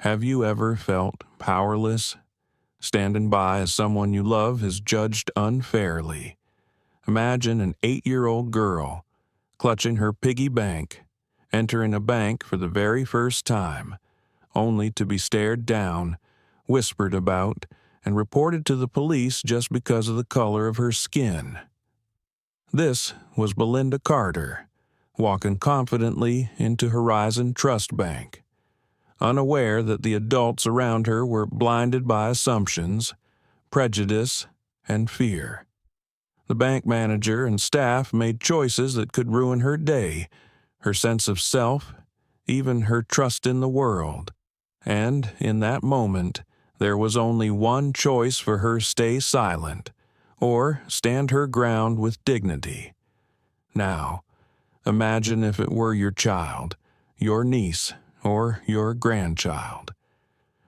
Have you ever felt powerless, standing by as someone you love is judged unfairly? Imagine an 8-year-old girl clutching her piggy bank, entering a bank for the very first time, only to be stared down, whispered about, and reported to the police just because of the color of her skin. This was Belinda Carter, walking confidently into Horizon Trust Bank, unaware that the adults around her were blinded by assumptions, prejudice, and fear. The bank manager and staff made choices that could ruin her day, her sense of self, even her trust in the world. And in that moment, there was only one choice for her: stay silent, or stand her ground with dignity. Now, imagine if it were your child, your niece, or your grandchild.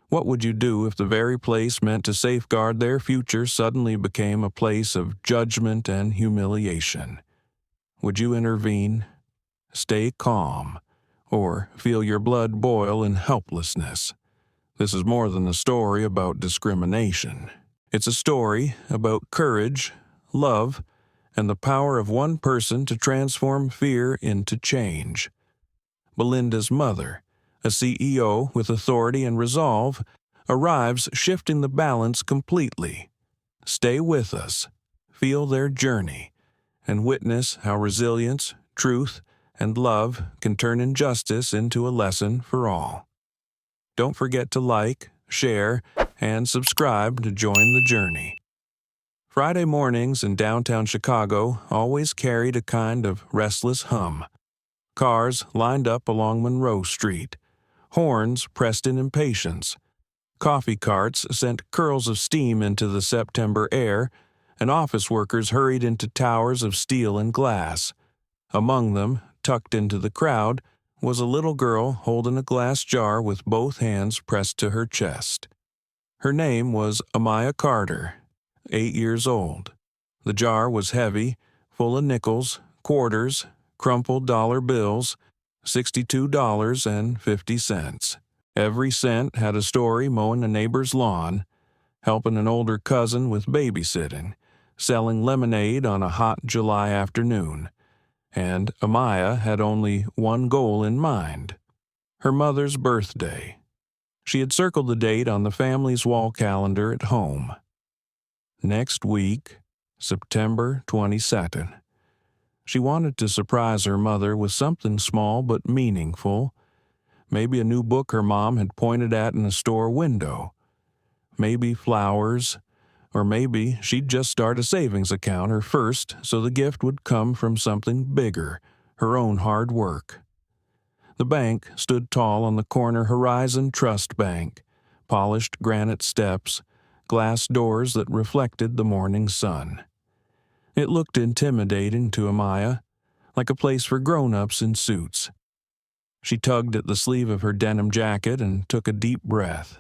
What would you do if the very place meant to safeguard their future suddenly became a place of judgment and humiliation? Would you intervene, stay calm, or feel your blood boil in helplessness? This is more than a story about discrimination. It's a story about courage, love, and the power of one person to transform fear into change. Belinda's mother, a CEO with authority and resolve, arrives shifting the balance completely. Stay with us, feel their journey, and witness how resilience, truth, and love can turn injustice into a lesson for all. Don't forget to like, share, and subscribe to join the journey. Friday mornings in downtown Chicago always carried a kind of restless hum. Cars lined up along Monroe Street, horns pressed in impatience. Coffee carts sent curls of steam into the September air, and office workers hurried into towers of steel and glass. Among them, tucked into the crowd, was a little girl holding a glass jar with both hands pressed to her chest. Her name was Amelia Carter, 8 years old. The jar was heavy, full of nickels, quarters, crumpled dollar bills, $62.50. Every cent had a story: mowing a neighbor's lawn, helping an older cousin with babysitting, selling lemonade on a hot July afternoon. And Amaya had only one goal in mind: her mother's birthday. She had circled the date on the family's wall calendar at home. Next week, September 22nd. She wanted to surprise her mother with something small but meaningful. Maybe a new book her mom had pointed at in a store window. Maybe flowers. Or maybe she'd just start a savings account, her first, so the gift would come from something bigger, her own hard work. The bank stood tall on the corner: Horizon Trust Bank, polished granite steps, glass doors that reflected the morning sun. It looked intimidating to Amaya, like a place for grown-ups in suits. She tugged at the sleeve of her denim jacket and took a deep breath.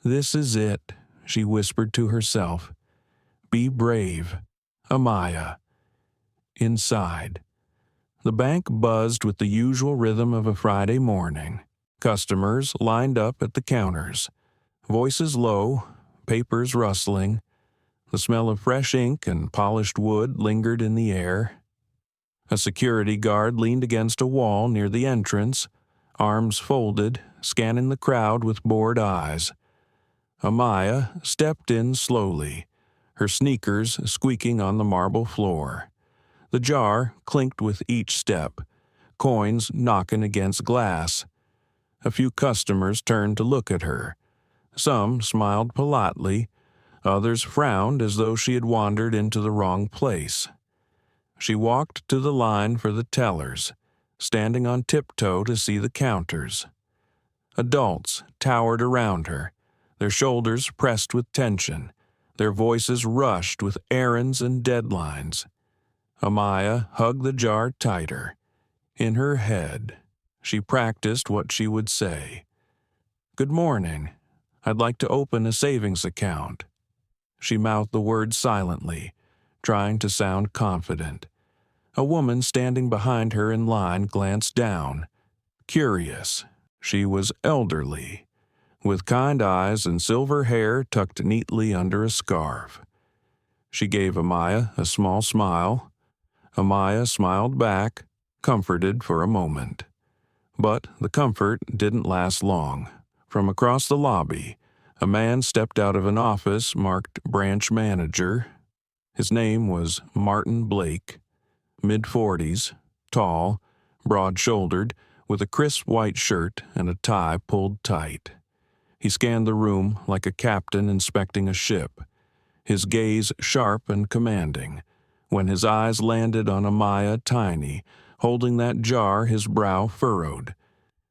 "This is it," she whispered to herself. "Be brave, Amaya." Inside, the bank buzzed with the usual rhythm of a Friday morning. Customers lined up at the counters, voices low, papers rustling. The smell of fresh ink and polished wood lingered in the air. A security guard leaned against a wall near the entrance, arms folded, scanning the crowd with bored eyes. Amaya stepped in slowly, her sneakers squeaking on the marble floor. The jar clinked with each step, coins knocking against glass. A few customers turned to look at her. Some smiled politely, others frowned as though she had wandered into the wrong place. She walked to the line for the tellers, standing on tiptoe to see the counters. Adults towered around her, their shoulders pressed with tension, their voices rushed with errands and deadlines. Amaya hugged the jar tighter. In her head, she practiced what she would say. "Good morning. I'd like to open a savings account." She mouthed the words silently, trying to sound confident. A woman standing behind her in line glanced down. Curious. She was elderly. with kind eyes and silver hair tucked neatly under a scarf. She gave Amaya a small smile. Amaya smiled back, comforted for a moment. But the comfort didn't last long. From across the lobby, a man stepped out of an office marked Branch Manager. His name was Martin Blake, mid-40s, tall, broad-shouldered, with a crisp white shirt and a tie pulled tight. He scanned the room like a captain inspecting a ship, his gaze sharp and commanding. When his eyes landed on Amaya Tiny, holding that jar, his brow furrowed.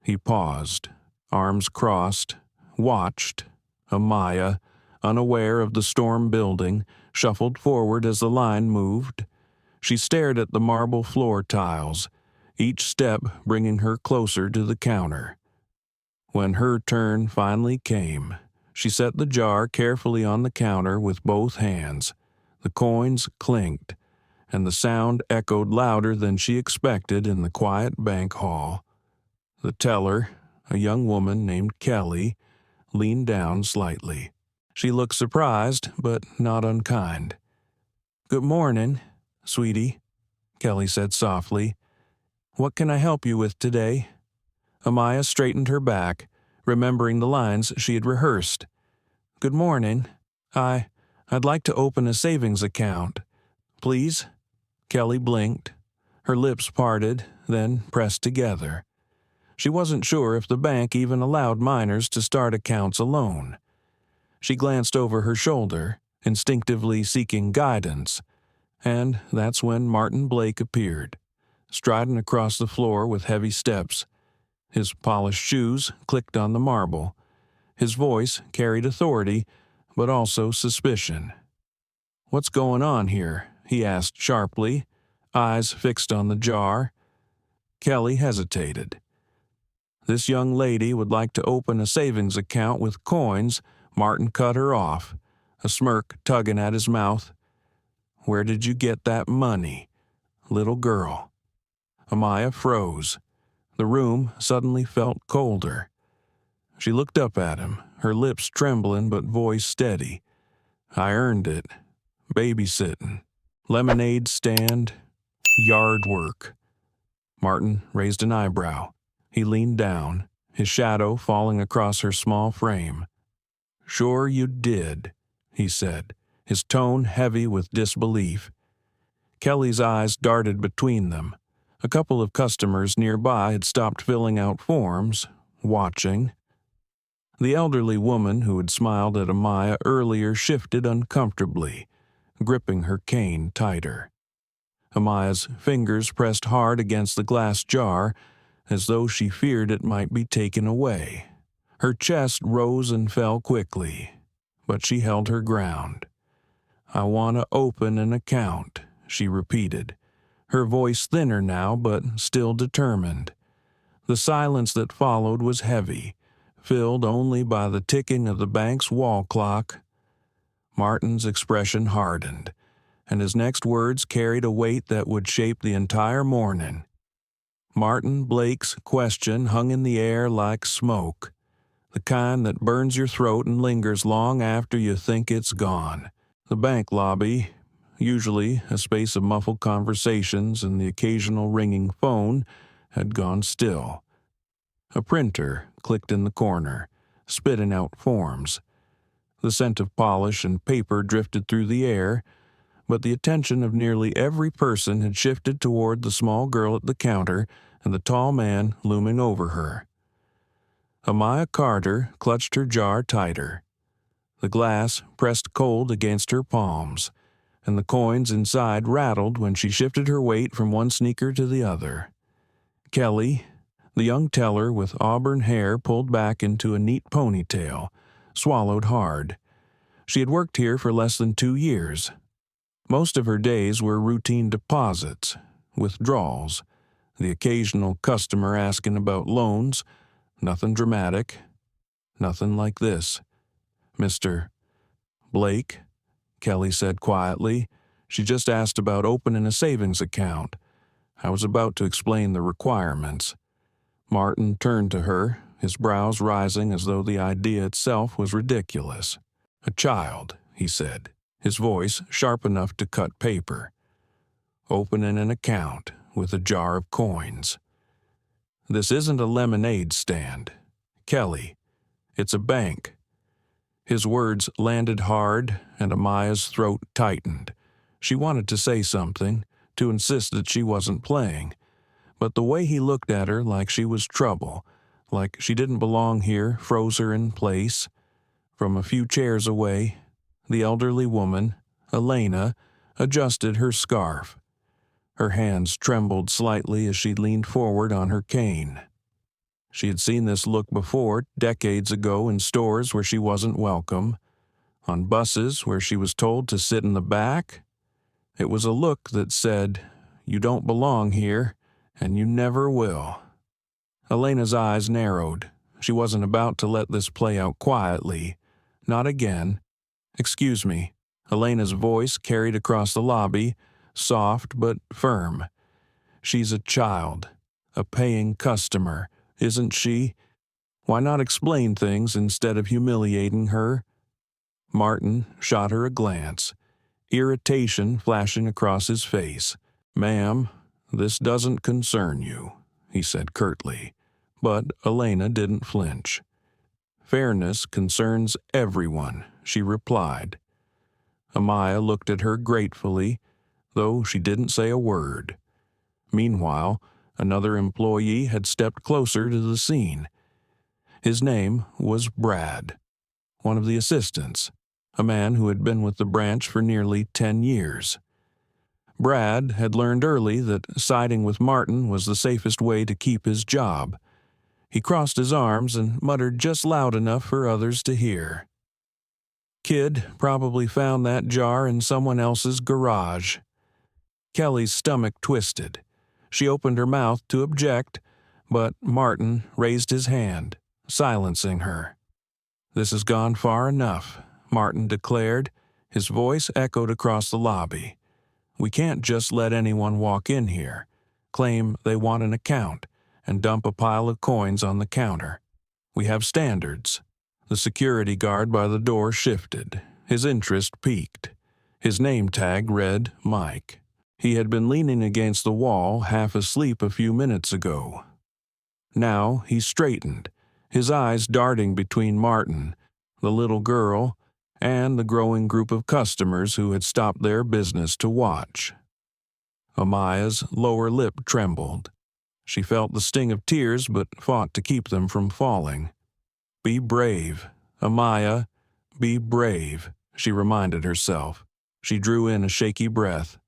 He paused, arms crossed, watched. Amaya, unaware of the storm building, shuffled forward as the line moved. She stared at the marble floor tiles, each step bringing her closer to the counter. When her turn finally came, she set the jar carefully on the counter with both hands. The coins clinked, and the sound echoed louder than she expected in the quiet bank hall. The teller, a young woman named Kelly, leaned down slightly. She looked surprised, but not unkind. "Good morning, sweetie," Kelly said softly. "What can I help you with today?" Amaya straightened her back, remembering the lines she had rehearsed. "Good morning. I'd like to open a savings account. Please?" Kelly blinked. Her lips parted, then pressed together. She wasn't sure if the bank even allowed minors to start accounts alone. She glanced over her shoulder, instinctively seeking guidance, and that's when Martin Blake appeared, striding across the floor with heavy steps. His polished shoes clicked on the marble. His voice carried authority, but also suspicion. "What's going on here?" he asked sharply, eyes fixed on the jar. Kelly hesitated. "This young lady would like to open a savings account with coins." Martin cut her off, a smirk tugging at his mouth. "Where did you get that money, little girl?" Amaya froze. The room suddenly felt colder. She looked up at him, her lips trembling but voice steady. "I earned it. Babysitting. Lemonade stand. Yard work." Martin raised an eyebrow. He leaned down, his shadow falling across her small frame. "Sure you did," he said, his tone heavy with disbelief. Kelly's eyes darted between them. A couple of customers nearby had stopped filling out forms, watching. The elderly woman who had smiled at Amaya earlier shifted uncomfortably, gripping her cane tighter. Amaya's fingers pressed hard against the glass jar, as though she feared it might be taken away. Her chest rose and fell quickly, but she held her ground. "I want to open an account," she repeated, her voice thinner now but still determined. The silence that followed was heavy, filled only by the ticking of the bank's wall clock. Martin's expression hardened, and his next words carried a weight that would shape the entire morning. Martin Blake's question hung in the air like smoke, the kind that burns your throat and lingers long after you think it's gone. The bank lobby, usually a space of muffled conversations and the occasional ringing phone, had gone still. A printer clicked in the corner, spitting out forms. The scent of polish and paper drifted through the air, but the attention of nearly every person had shifted toward the small girl at the counter and the tall man looming over her. Amaya Carter clutched her jar tighter. The glass pressed cold against her palms, and the coins inside rattled when she shifted her weight from one sneaker to the other. Kelly, the young teller with auburn hair pulled back into a neat ponytail, swallowed hard. She had worked here for less than 2 years. Most of her days were routine deposits, withdrawals, the occasional customer asking about loans, nothing dramatic, nothing like this. "Mr. Blake," Kelly said quietly. "She just asked about opening a savings account. I was about to explain the requirements." Martin turned to her, his brows rising as though the idea itself was ridiculous. "A child," he said, his voice sharp enough to cut paper. "Opening an account with a jar of coins. This isn't a lemonade stand, Kelly. It's a bank." His words landed hard, and Amaya's throat tightened. She wanted to say something, to insist that she wasn't playing, but the way he looked at her like she was trouble, like she didn't belong here, froze her in place. From a few chairs away, the elderly woman, Elena, adjusted her scarf. Her hands trembled slightly as she leaned forward on her cane. She had seen this look before, decades ago, in stores where she wasn't welcome, on buses where she was told to sit in the back. It was a look that said, "You don't belong here, and you never will." Elena's eyes narrowed. She wasn't about to let this play out quietly. Not again. "Excuse me." Elena's voice carried across the lobby, soft but firm. "She's a child, a paying customer, isn't she? Why not explain things instead of humiliating her?" Martin shot her a glance, irritation flashing across his face. "Ma'am, this doesn't concern you," he said curtly, but Elena didn't flinch. "Fairness concerns everyone," she replied. Amaya looked at her gratefully, though she didn't say a word. Meanwhile, another employee had stepped closer to the scene. His name was Brad, one of the assistants, a man who had been with the branch for nearly 10 years. Brad had learned early that siding with Martin was the safest way to keep his job. He crossed his arms and muttered just loud enough for others to hear. "Kid probably found that jar in someone else's garage." Kelly's stomach twisted. She opened her mouth to object, but Martin raised his hand, silencing her. "This has gone far enough," Martin declared. His voice echoed across the lobby. "We can't just let anyone walk in here, claim they want an account, and dump a pile of coins on the counter. We have standards." The security guard by the door shifted. His interest piqued. His name tag read Mike. He had been leaning against the wall, half asleep a few minutes ago. Now he straightened, his eyes darting between Martin, the little girl, and the growing group of customers who had stopped their business to watch. Amaya's lower lip trembled. She felt the sting of tears but fought to keep them from falling. "Be brave, Amaya, be brave," she reminded herself. She drew in a shaky breath.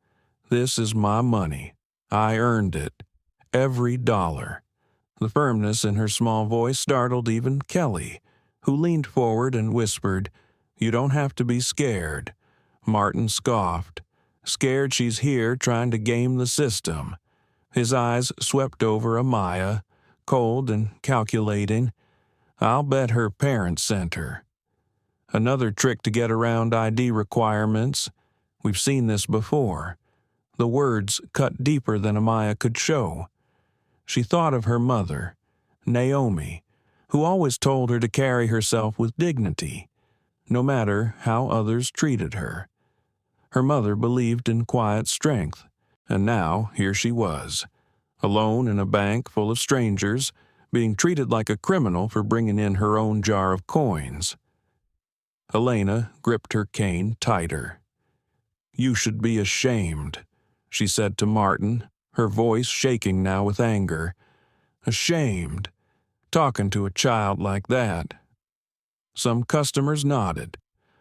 "This is my money. I earned it. Every dollar." The firmness in her small voice startled even Kelly, who leaned forward and whispered, "You don't have to be scared." Martin scoffed. "Scared she's here trying to game the system." His eyes swept over Amaya, cold and calculating. "I'll bet her parents sent her. Another trick to get around ID requirements. We've seen this before." The words cut deeper than Amaya could show. She thought of her mother, Naomi, who always told her to carry herself with dignity, no matter how others treated her. Her mother believed in quiet strength, and now here she was, alone in a bank full of strangers, being treated like a criminal for bringing in her own jar of coins. Elena gripped her cane tighter. "You should be ashamed," she said to Martin, her voice shaking now with anger. "Ashamed. Talking to a child like that." Some customers nodded.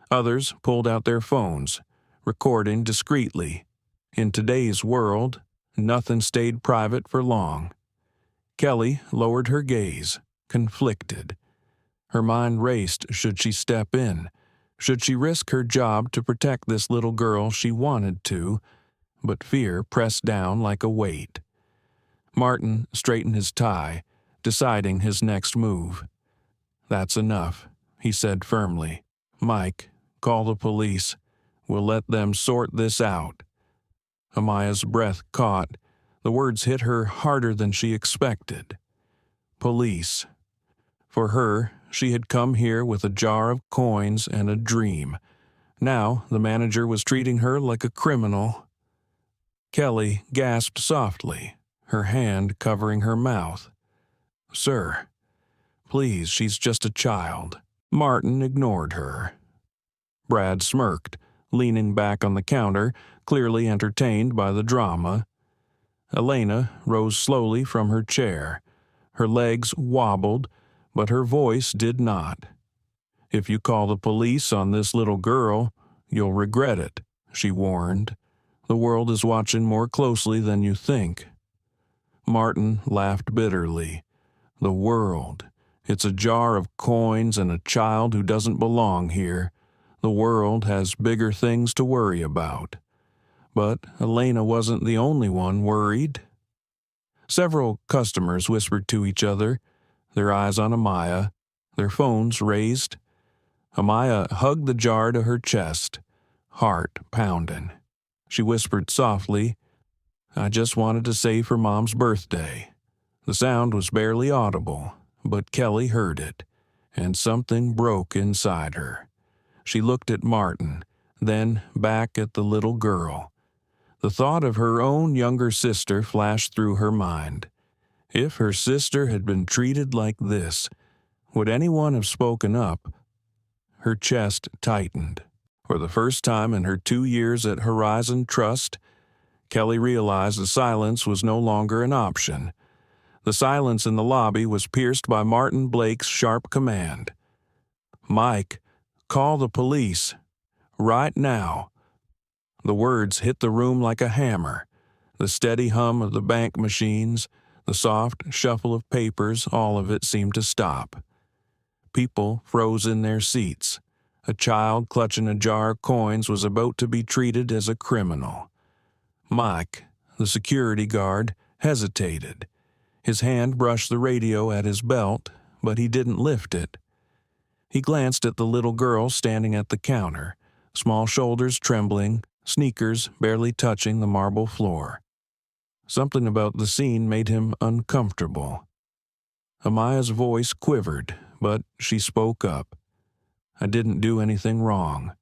Others pulled out their phones, recording discreetly. In today's world, nothing stayed private for long. Kelly lowered her gaze, conflicted. Her mind raced. Should she step in? Should she risk her job to protect this little girl she wanted to? But fear pressed down like a weight. Martin straightened his tie, deciding his next move. "That's enough," he said firmly. "Mike, call the police. We'll let them sort this out." Amaya's breath caught. The words hit her harder than she expected. Police. For her, she had come here with a jar of coins and a dream. Now the manager was treating her like a criminal. Kelly gasped softly, her hand covering her mouth. "Sir, please, she's just a child." Martin ignored her. Brad smirked, leaning back on the counter, clearly entertained by the drama. Elena rose slowly from her chair. Her legs wobbled, but her voice did not. "If you call the police on this little girl, you'll regret it," she warned. "The world is watching more closely than you think." Martin laughed bitterly. "The world. It's a jar of coins and a child who doesn't belong here. The world has bigger things to worry about." But Elena wasn't the only one worried. Several customers whispered to each other, their eyes on Amaya, their phones raised. Amaya hugged the jar to her chest, heart pounding. She whispered softly, "I just wanted to say for Mom's birthday." The sound was barely audible, but Kelly heard it, and something broke inside her. She looked at Martin, then back at the little girl. The thought of her own younger sister flashed through her mind. If her sister had been treated like this, would anyone have spoken up? Her chest tightened. For the first time in her 2 years at Horizon Trust, Kelly realized the silence was no longer an option. The silence in the lobby was pierced by Martin Blake's sharp command. "Mike, call the police. Right now." The words hit the room like a hammer. The steady hum of the bank machines, the soft shuffle of papers, all of it seemed to stop. People froze in their seats. A child clutching a jar of coins was about to be treated as a criminal. Mike, the security guard, hesitated. His hand brushed the radio at his belt, but he didn't lift it. He glanced at the little girl standing at the counter, small shoulders trembling, sneakers barely touching the marble floor. Something about the scene made him uncomfortable. Amaya's voice quivered, but she spoke up. "I didn't do anything wrong."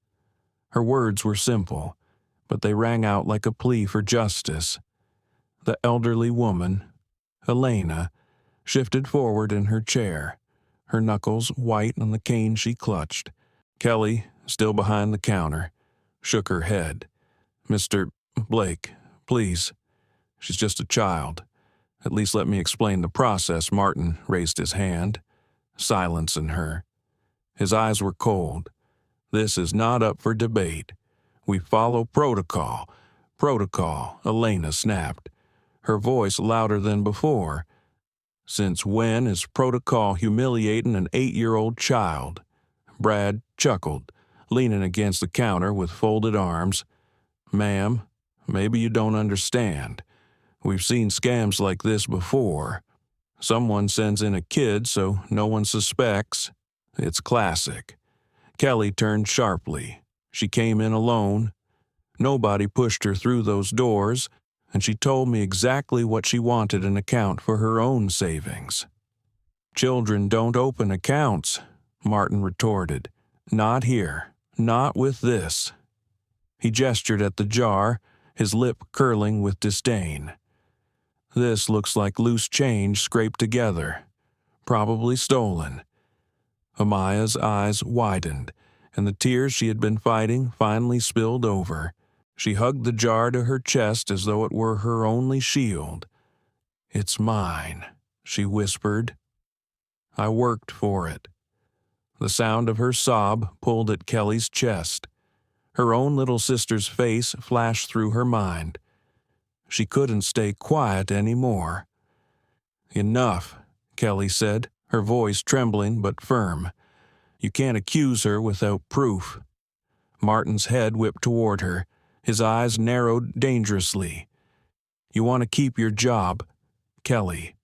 Her words were simple, but they rang out like a plea for justice. The elderly woman, Elena, shifted forward in her chair, her knuckles white on the cane she clutched. Kelly, still behind the counter, shook her head. "Mr. Blake, please. She's just a child. At least let me explain the process." Martin raised his hand. Silence in her. His eyes were cold. "This is not up for debate. We follow protocol." "Protocol," Elena snapped, her voice louder than before. "Since when is protocol humiliating an 8-year-old child?" Brad chuckled, leaning against the counter with folded arms. "Ma'am, maybe you don't understand. We've seen scams like this before. Someone sends in a kid so no one suspects. It's classic." Kelly turned sharply. She came in alone. Nobody pushed her through those doors, and she told me exactly what she wanted an account for her own savings. "Children don't open accounts," Martin retorted. "Not here. Not with this." He gestured at the jar, his lip curling with disdain. "This looks like loose change scraped together. Probably stolen." Amaya's eyes widened, and the tears she had been fighting finally spilled over. She hugged the jar to her chest as though it were her only shield. "It's mine," she whispered. "I worked for it." The sound of her sob pulled at Kelly's chest. Her own little sister's face flashed through her mind. She couldn't stay quiet anymore. "Enough," Kelly said, her voice trembling but firm. "You can't accuse her without proof." Martin's head whipped toward her. His eyes narrowed dangerously. "You want to keep your job, Kelly."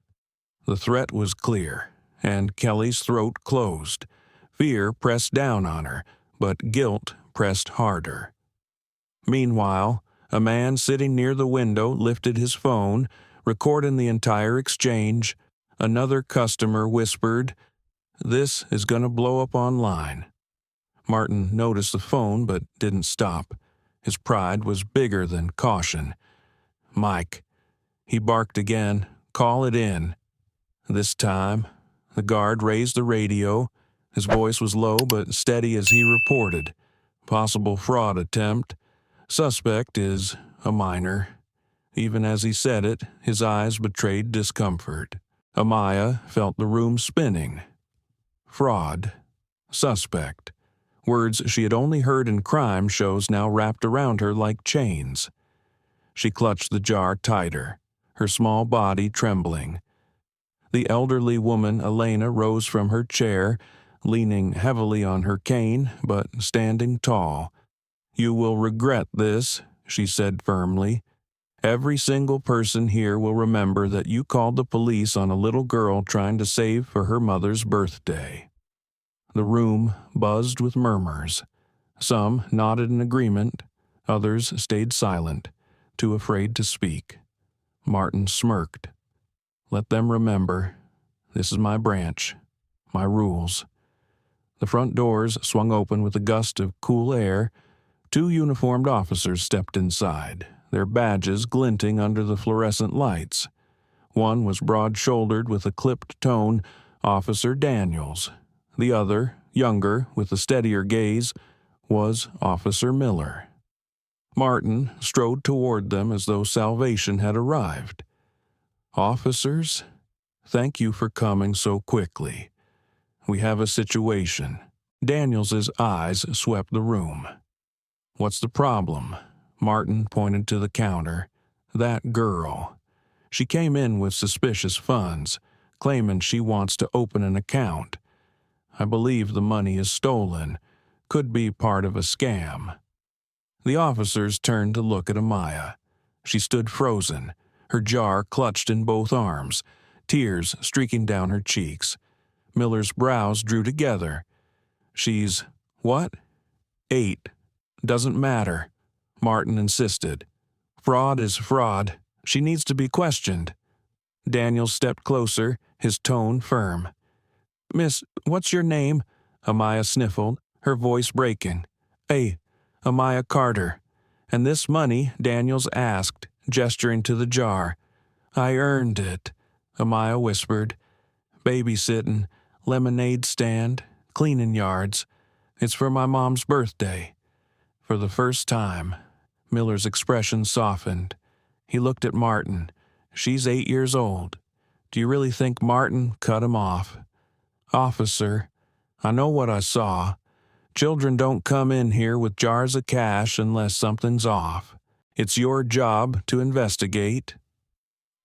The threat was clear, and Kelly's throat closed. Fear pressed down on her, but guilt pressed harder. Meanwhile, a man sitting near the window lifted his phone, recording the entire exchange. Another customer whispered, This is gonna blow up online." Martin noticed the phone but didn't stop. His pride was bigger than caution. "Mike," he barked again, "call it in." This time, the guard raised the radio. His voice was low but steady as he reported. "Possible fraud attempt. Suspect is a minor." Even as he said it, his eyes betrayed discomfort. Amaya felt the room spinning. Fraud. Suspect. Words she had only heard in crime shows now wrapped around her like chains. She clutched the jar tighter, her small body trembling. The elderly woman, Elena, rose from her chair, leaning heavily on her cane, but standing tall. "You will regret this," she said firmly. "Every single person here will remember that you called the police on a little girl trying to save for her mother's birthday." The room buzzed with murmurs. Some nodded in agreement, others stayed silent, too afraid to speak. Martin smirked. "Let them remember. This is my branch, my rules." The front doors swung open with a gust of cool air. 2 uniformed officers stepped inside, their badges glinting under the fluorescent lights. One was broad-shouldered with a clipped tone, Officer Daniels. The other, younger, with a steadier gaze, was Officer Miller. Martin strode toward them as though salvation had arrived. "Officers, thank you for coming so quickly. We have a situation." Daniels's eyes swept the room. "What's the problem?" Martin pointed to the counter. "That girl. She came in with suspicious funds, claiming she wants to open an account. I believe the money is stolen. Could be part of a scam." The officers turned to look at Amaya. She stood frozen, her jar clutched in both arms, tears streaking down her cheeks. Miller's brows drew together. "She's what?" "8. Doesn't matter," Martin insisted. "Fraud is fraud. She needs to be questioned." Daniel stepped closer, his tone firm. "Miss, what's your name?" Amaya sniffled, her voice breaking. Amaya Carter. And this money," Daniels asked, gesturing to the jar. "I earned it," Amaya whispered. "Babysitting, lemonade stand, cleaning yards. It's for my mom's birthday." For the first time, Miller's expression softened. He looked at Martin. "She's 8 years old. Do you really think Martin cut him off?" "Officer, I know what I saw. Children don't come in here with jars of cash unless something's off. It's your job to investigate."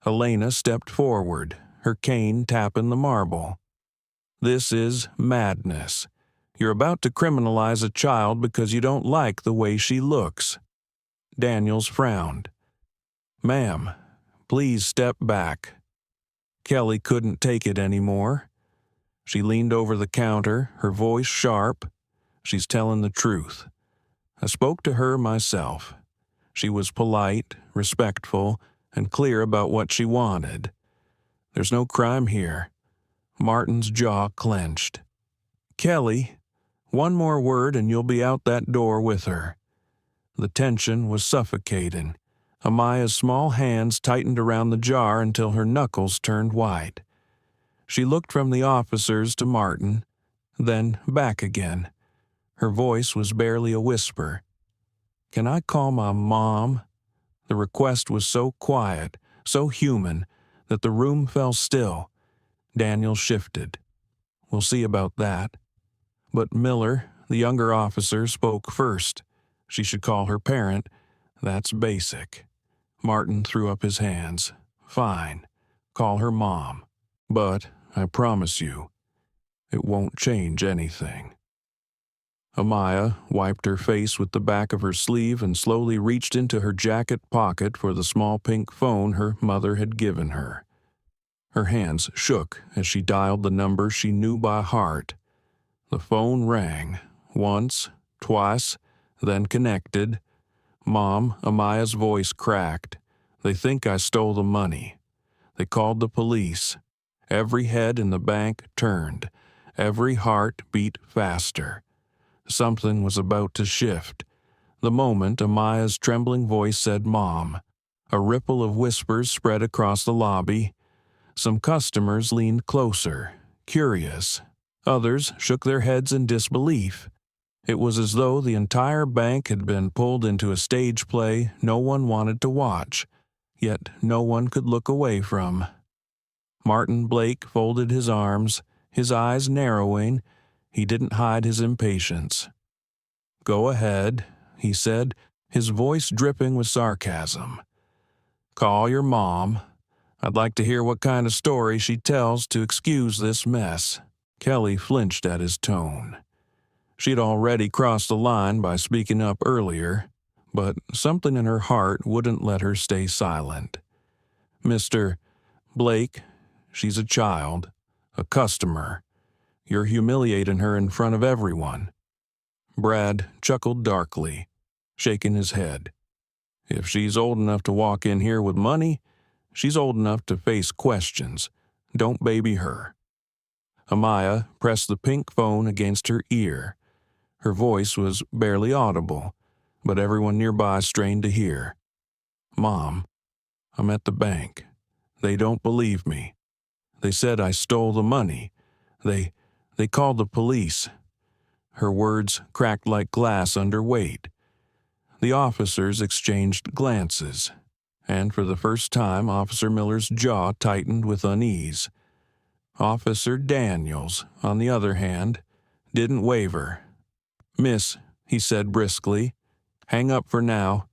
Elena stepped forward, her cane tapping the marble. "This is madness. You're about to criminalize a child because you don't like the way she looks." Daniels frowned. "Ma'am, please step back." Kelly couldn't take it anymore. She leaned over the counter, her voice sharp. "She's telling the truth. I spoke to her myself. She was polite, respectful, and clear about what she wanted. There's no crime here." Martin's jaw clenched. "Kelly, one more word and you'll be out that door with her." The tension was suffocating. Amaya's small hands tightened around the jar until her knuckles turned white. She looked from the officers to Martin, then back again. Her voice was barely a whisper. "Can I call my mom?" The request was so quiet, so human, that the room fell still. Daniel shifted. "We'll see about that." But Miller, the younger officer, spoke first. She should call her parent. That's basic. Martin threw up his hands. "Fine. Call her mom. But I promise you, it won't change anything." Amaya wiped her face with the back of her sleeve and slowly reached into her jacket pocket for the small pink phone her mother had given her. Her hands shook as she dialed the number she knew by heart. The phone rang, once, twice, then connected. "Mom," Amaya's voice cracked. "They think I stole the money. They called the police." Every head in the bank turned. Every heart beat faster. Something was about to shift. The moment Amaya's trembling voice said Mom, a ripple of whispers spread across the lobby. Some customers leaned closer, curious. Others shook their heads in disbelief. It was as though the entire bank had been pulled into a stage play no one wanted to watch, yet no one could look away from. Martin Blake folded his arms, his eyes narrowing. He didn't hide his impatience. "Go ahead," he said, his voice dripping with sarcasm. "Call your mom. I'd like to hear what kind of story she tells to excuse this mess." Kelly flinched at his tone. She'd already crossed the line by speaking up earlier, but something in her heart wouldn't let her stay silent. "Mr. Blake, she's a child, a customer. You're humiliating her in front of everyone." Brad chuckled darkly, shaking his head. "If she's old enough to walk in here with money, she's old enough to face questions. Don't baby her." Amaya pressed the pink phone against her ear. Her voice was barely audible, but everyone nearby strained to hear. "Mom, I'm at the bank. They don't believe me. They said I stole the money. They called the police." Her words cracked like glass under weight. The officers exchanged glances, and for the first time Officer Miller's jaw tightened with unease. Officer Daniels, on the other hand, didn't waver. "Miss," he said briskly, "hang up for now.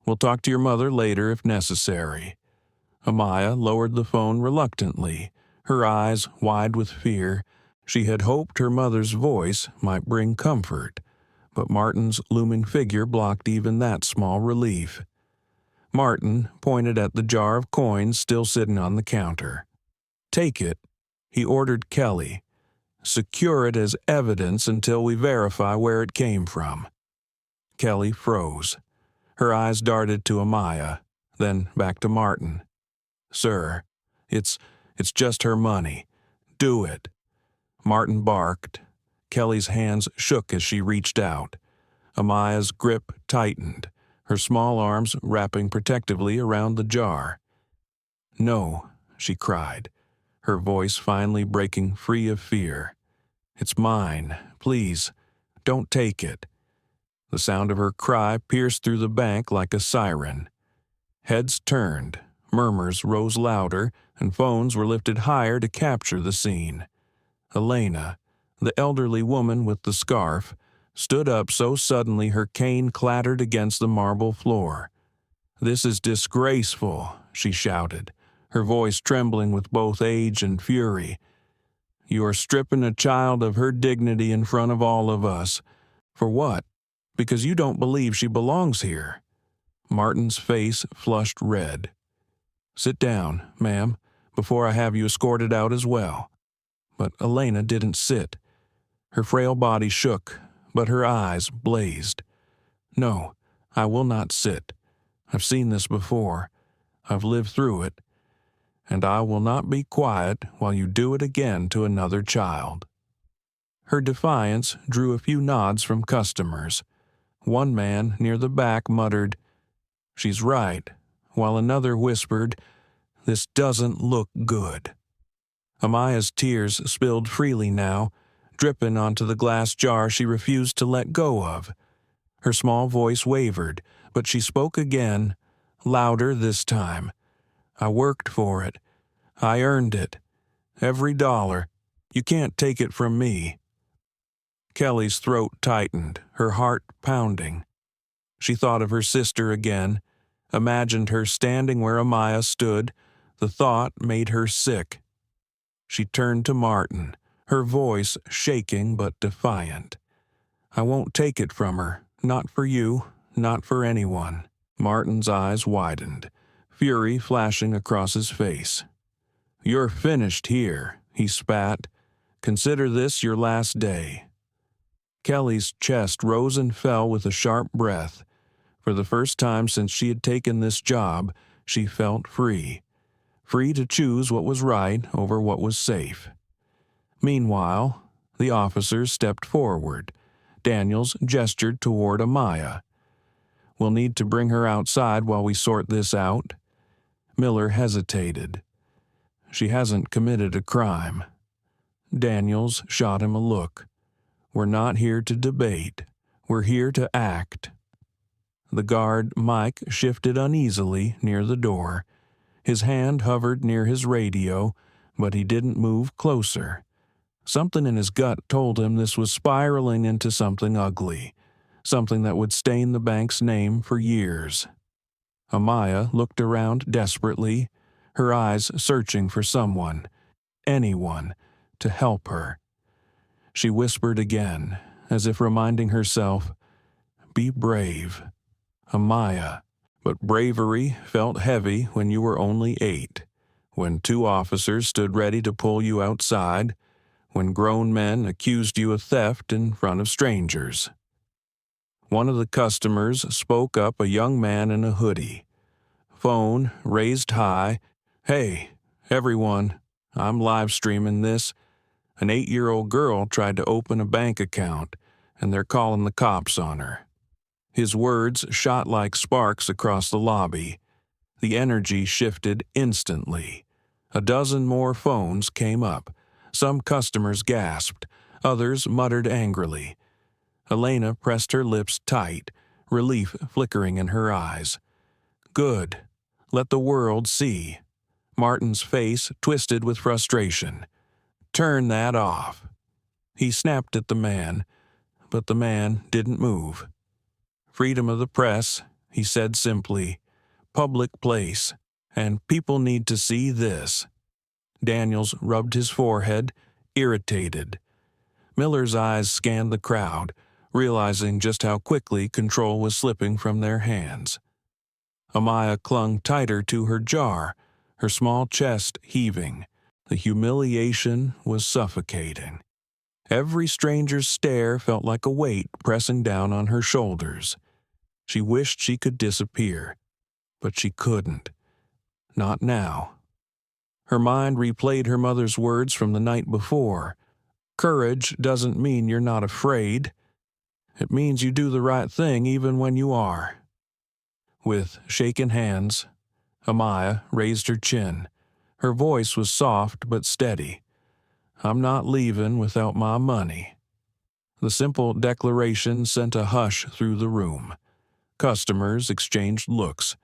We'll talk to your mother later if necessary." Amaya lowered the phone reluctantly, her eyes wide with fear. She had hoped her mother's voice might bring comfort, but Martin's looming figure blocked even that small relief. Martin pointed at the jar of coins still sitting on the counter. "Take it," he ordered Kelly. "Secure it as evidence until we verify where it came from." Kelly froze. Her eyes darted to Amaya, then back to Martin. "Sir, it's just her money. Do it." Martin barked. Kelly's hands shook as she reached out. Amaya's grip tightened, her small arms wrapping protectively around the jar. "No," she cried, her voice finally breaking free of fear. "It's mine. Please, don't take it." The sound of her cry pierced through the bank like a siren. Heads turned, murmurs rose louder, and phones were lifted higher to capture the scene. Elena, the elderly woman with the scarf, stood up so suddenly her cane clattered against the marble floor. "This is disgraceful," she shouted, her voice trembling with both age and fury. "You are stripping a child of her dignity in front of all of us. For what? Because you don't believe she belongs here." Martin's face flushed red. "Sit down, ma'am, before I have you escorted out as well." But Elena didn't sit. Her frail body shook, but her eyes blazed. "No, I will not sit. I've seen this before. I've lived through it. And I will not be quiet while you do it again to another child." Her defiance drew a few nods from customers. One man near the back muttered, "She's right," while another whispered, "This doesn't look good." Amaya's tears spilled freely now, dripping onto the glass jar she refused to let go of. Her small voice wavered, but she spoke again, louder this time. "I worked for it. I earned it. Every dollar. You can't take it from me." Kelly's throat tightened, her heart pounding. She thought of her sister again, imagined her standing where Amaya stood. The thought made her sick. She turned to Martin, her voice shaking but defiant. "I won't take it from her. Not for you, not for anyone." Martin's eyes widened, fury flashing across his face. "You're finished here," he spat. "Consider this your last day." Kelly's chest rose and fell with a sharp breath. For the first time since she had taken this job, she felt free. Free to choose what was right over what was safe. Meanwhile, The officers stepped forward. Daniels gestured toward Amaya. "We'll need to bring her outside while we sort this out." Miller hesitated. "She hasn't committed a crime." Daniels shot him a look. "We're not here to debate. We're here to act." The guard, Mike, shifted uneasily near the door. His hand hovered near his radio, but he didn't move closer. Something in his gut told him this was spiraling into something ugly, something that would stain the bank's name for years. Amaya looked around desperately, her eyes searching for someone, anyone, to help her. She whispered again, as if reminding herself, "Be brave, Amaya." But bravery felt heavy when you were only 8, when 2 officers stood ready to pull you outside, when grown men accused you of theft in front of strangers. One of the customers spoke up, a young man in a hoodie. Phone raised high. "Hey, everyone, I'm live streaming this. An 8-year-old girl tried to open a bank account, and they're calling the cops on her." His words shot like sparks across the lobby. The energy shifted instantly. A dozen more phones came up. Some customers gasped. Others muttered angrily. Elena pressed her lips tight, relief flickering in her eyes. "Good. Let the world see." Martin's face twisted with frustration. "Turn that off." He snapped at the man, but the man didn't move. "Freedom of the press," he said simply. "Public place, and people need to see this." Daniels rubbed his forehead, irritated. Miller's eyes scanned the crowd, realizing just how quickly control was slipping from their hands. Amaya clung tighter to her jar, her small chest heaving. The humiliation was suffocating. Every stranger's stare felt like a weight pressing down on her shoulders. She wished she could disappear, but she couldn't. Not now. Her mind replayed her mother's words from the night before. "Courage doesn't mean you're not afraid. It means you do the right thing even when you are." With shaken hands, Amaya raised her chin. Her voice was soft but steady. "I'm not leaving without my money." The simple declaration sent a hush through the room. Customers exchanged looks.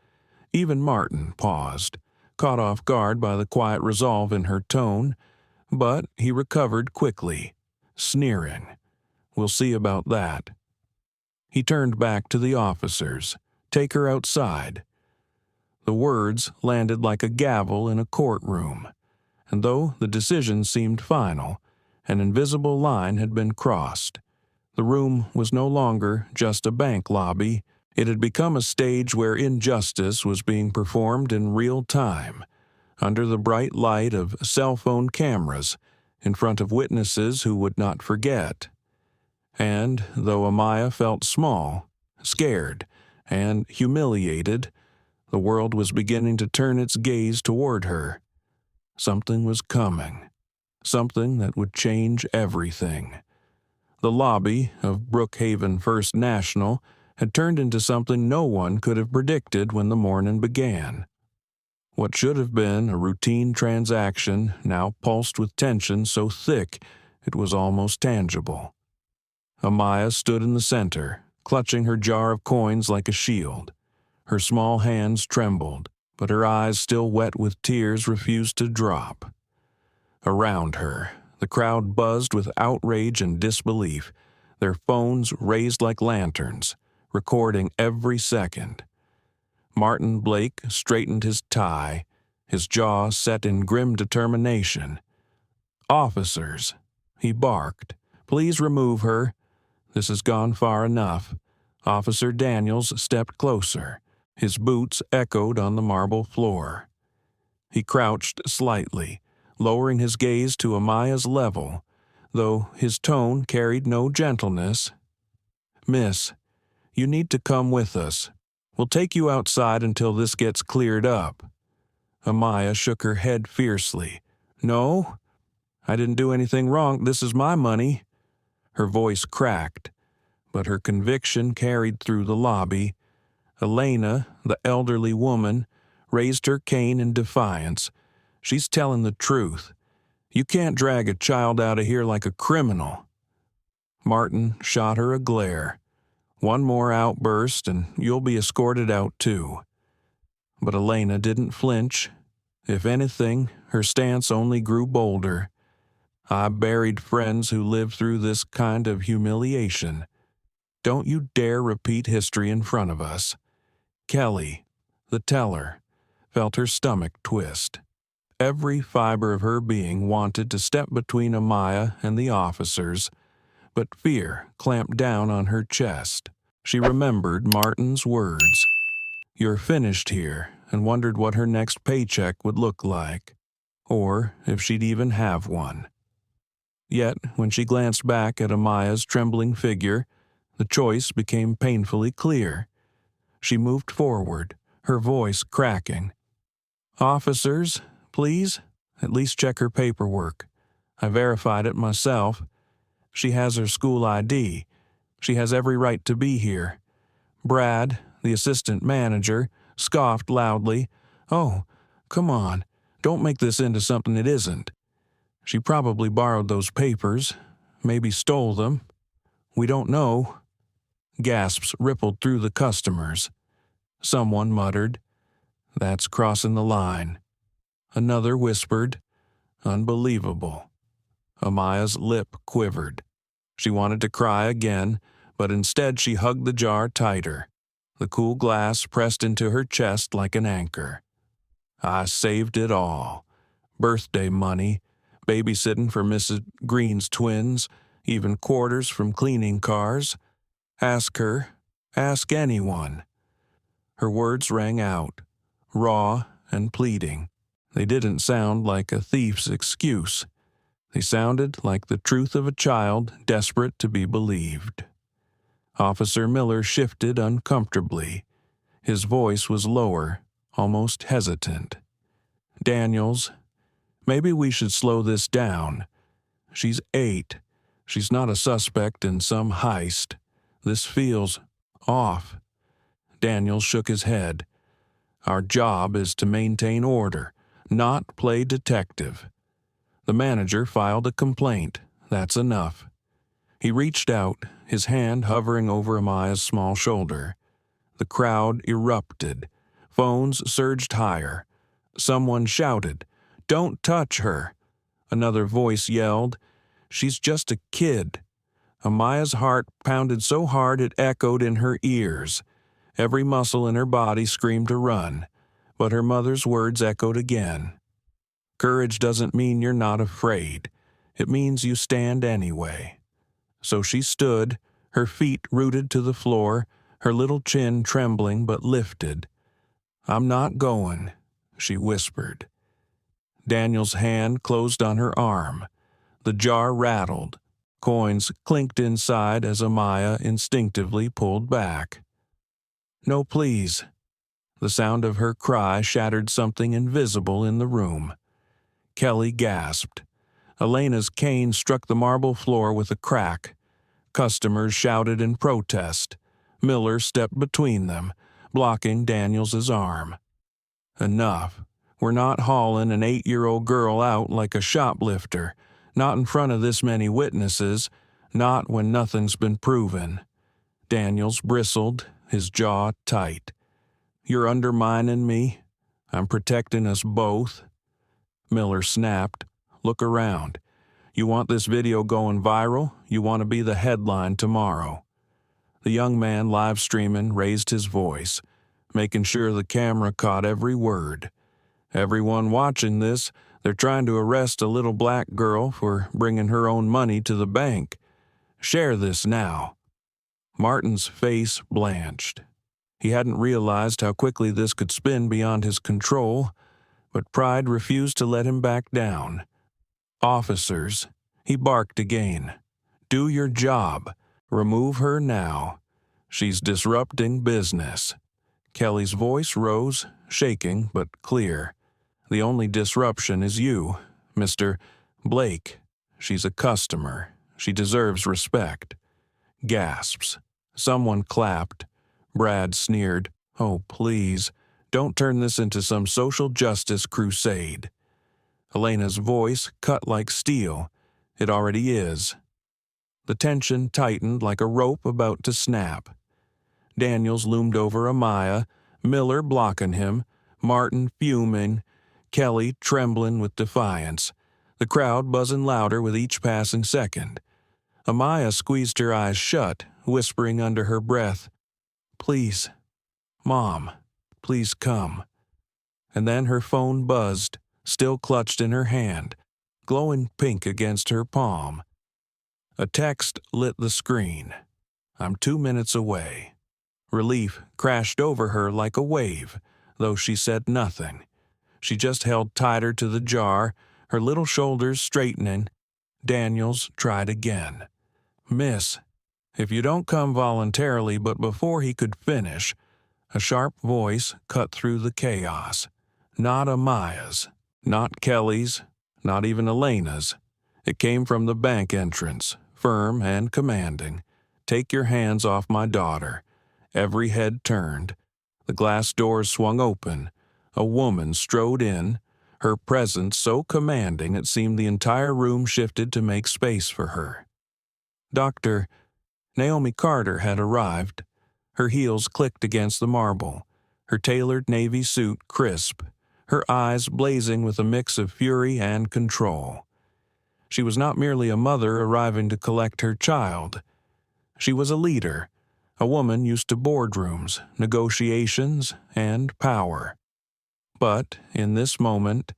Even Martin paused, caught off guard by the quiet resolve in her tone, but he recovered quickly, sneering. "We'll see about that." He turned back to the officers. "Take her outside." The words landed like a gavel in a courtroom, and though the decision seemed final, an invisible line had been crossed. The room was no longer just a bank lobby. It had become a stage where injustice was being performed in real time, under the bright light of cell phone cameras, in front of witnesses who would not forget. And though Amaya felt small, scared, and humiliated, the world was beginning to turn its gaze toward her. Something was coming, something that would change everything. The lobby of Brookhaven First National had turned into something no one could have predicted when the morning began. What should have been a routine transaction now pulsed with tension so thick it was almost tangible. Amaya stood in the center, clutching her jar of coins like a shield. Her small hands trembled, but her eyes, still wet with tears, refused to drop. Around her, the crowd buzzed with outrage and disbelief, their phones raised like lanterns, recording every second. Martin Blake straightened his tie, his jaw set in grim determination. "Officers," he barked, "please remove her. This has gone far enough." Officer Daniels stepped closer. His boots echoed on the marble floor. He crouched slightly, lowering his gaze to Amaya's level, though his tone carried no gentleness. "Miss, you need to come with us. We'll take you outside until this gets cleared up." Amaya shook her head fiercely. "No, I didn't do anything wrong. This is my money." Her voice cracked, but her conviction carried through the lobby. Elena, the elderly woman, raised her cane in defiance. "She's telling the truth. You can't drag a child out of here like a criminal." Martin shot her a glare. "One more outburst and you'll be escorted out too." But Elena didn't flinch. If anything, her stance only grew bolder. "I buried friends who lived through this kind of humiliation. Don't you dare repeat history in front of us." Kelly, the teller, felt her stomach twist. Every fiber of her being wanted to step between Amaya and the officers, but fear clamped down on her chest. She remembered Martin's words, "You're finished here," and wondered what her next paycheck would look like, or if she'd even have one. Yet, when she glanced back at Amaya's trembling figure, the choice became painfully clear. She moved forward, her voice cracking. "Officers, please, at least check her paperwork. I verified it myself. She has her school ID. She has every right to be here." Brad, the assistant manager, scoffed loudly. "Oh, come on, don't make this into something it isn't. She probably borrowed those papers, maybe stole them. We don't know." Gasps rippled through the customers. Someone muttered, "That's crossing the line." Another whispered, "Unbelievable." Amaya's lip quivered. She wanted to cry again, but instead she hugged the jar tighter. The cool glass pressed into her chest like an anchor. "I saved it all. Birthday money, babysitting for Mrs. Green's twins, even quarters from cleaning cars. Ask her, ask anyone." Her words rang out, raw and pleading. They didn't sound like a thief's excuse. They sounded like the truth of a child desperate to be believed. Officer Miller shifted uncomfortably. His voice was lower, almost hesitant. "Daniels, maybe we should slow this down. She's 8. She's not a suspect in some heist. This feels off." Daniels shook his head. "Our job is to maintain order, not play detective." The manager filed a complaint. That's enough. He reached out, his hand hovering over Amaya's small shoulder. The crowd erupted. Phones surged higher. Someone shouted, "Don't touch her." Another voice yelled, "She's just a kid." Amaya's heart pounded so hard it echoed in her ears. Every muscle in her body screamed to run, but her mother's words echoed again. "Courage doesn't mean you're not afraid. It means you stand anyway." So she stood, her feet rooted to the floor, her little chin trembling but lifted. "I'm not going," she whispered. Daniel's hand closed on her arm. The jar rattled. Coins clinked inside as Amaya instinctively pulled back. "No, please." The sound of her cry shattered something invisible in the room. Kelly gasped. Elena's cane struck the marble floor with a crack. Customers shouted in protest. Miller stepped between them, blocking Daniels's arm. "Enough. We're not hauling an 8-year-old girl out like a shoplifter, not in front of this many witnesses, not when nothing's been proven." Daniels bristled, his jaw tight. "You're undermining me. I'm protecting us both." Miller snapped, "Look around. You want this video going viral? You want to be the headline tomorrow." The young man live streaming raised his voice, making sure the camera caught every word. "Everyone watching this, they're trying to arrest a little black girl for bringing her own money to the bank. Share this now." Martin's face blanched. He hadn't realized how quickly this could spin beyond his control, but pride refused to let him back down. "Officers," he barked again, "do your job. Remove her now. She's disrupting business." Kelly's voice rose, shaking but clear. "The only disruption is you, Mr. Blake, she's a customer. She deserves respect. Gasps. Someone clapped. Brad sneered, "Oh, please, don't turn this into some social justice crusade." Elena's voice cut like steel. "It already is." The tension tightened like a rope about to snap. Daniels loomed over Amaya, Miller blocking him, Martin fuming, Kelly trembling with defiance, the crowd buzzing louder with each passing second. Amaya squeezed her eyes shut, whispering under her breath, "Please, Mom, please come." And then her phone buzzed, still clutched in her hand, glowing pink against her palm. A text lit the screen. "I'm 2 minutes away." Relief crashed over her like a wave, though she said nothing. She just held tighter to the jar, her little shoulders straightening. Daniels tried again. "Miss, if you don't come voluntarily," but before he could finish, a sharp voice cut through the chaos. Not Amaya's, not Kelly's, not even Elena's. It came from the bank entrance, firm and commanding. "Take your hands off my daughter." Every head turned. The glass doors swung open. A woman strode in, her presence so commanding it seemed the entire room shifted to make space for her. Dr. Naomi Carter had arrived. Her heels clicked against the marble, her tailored navy suit crisp, her eyes blazing with a mix of fury and control. She was not merely a mother arriving to collect her child. She was a leader, a woman used to boardrooms, negotiations, and power. But, in this moment,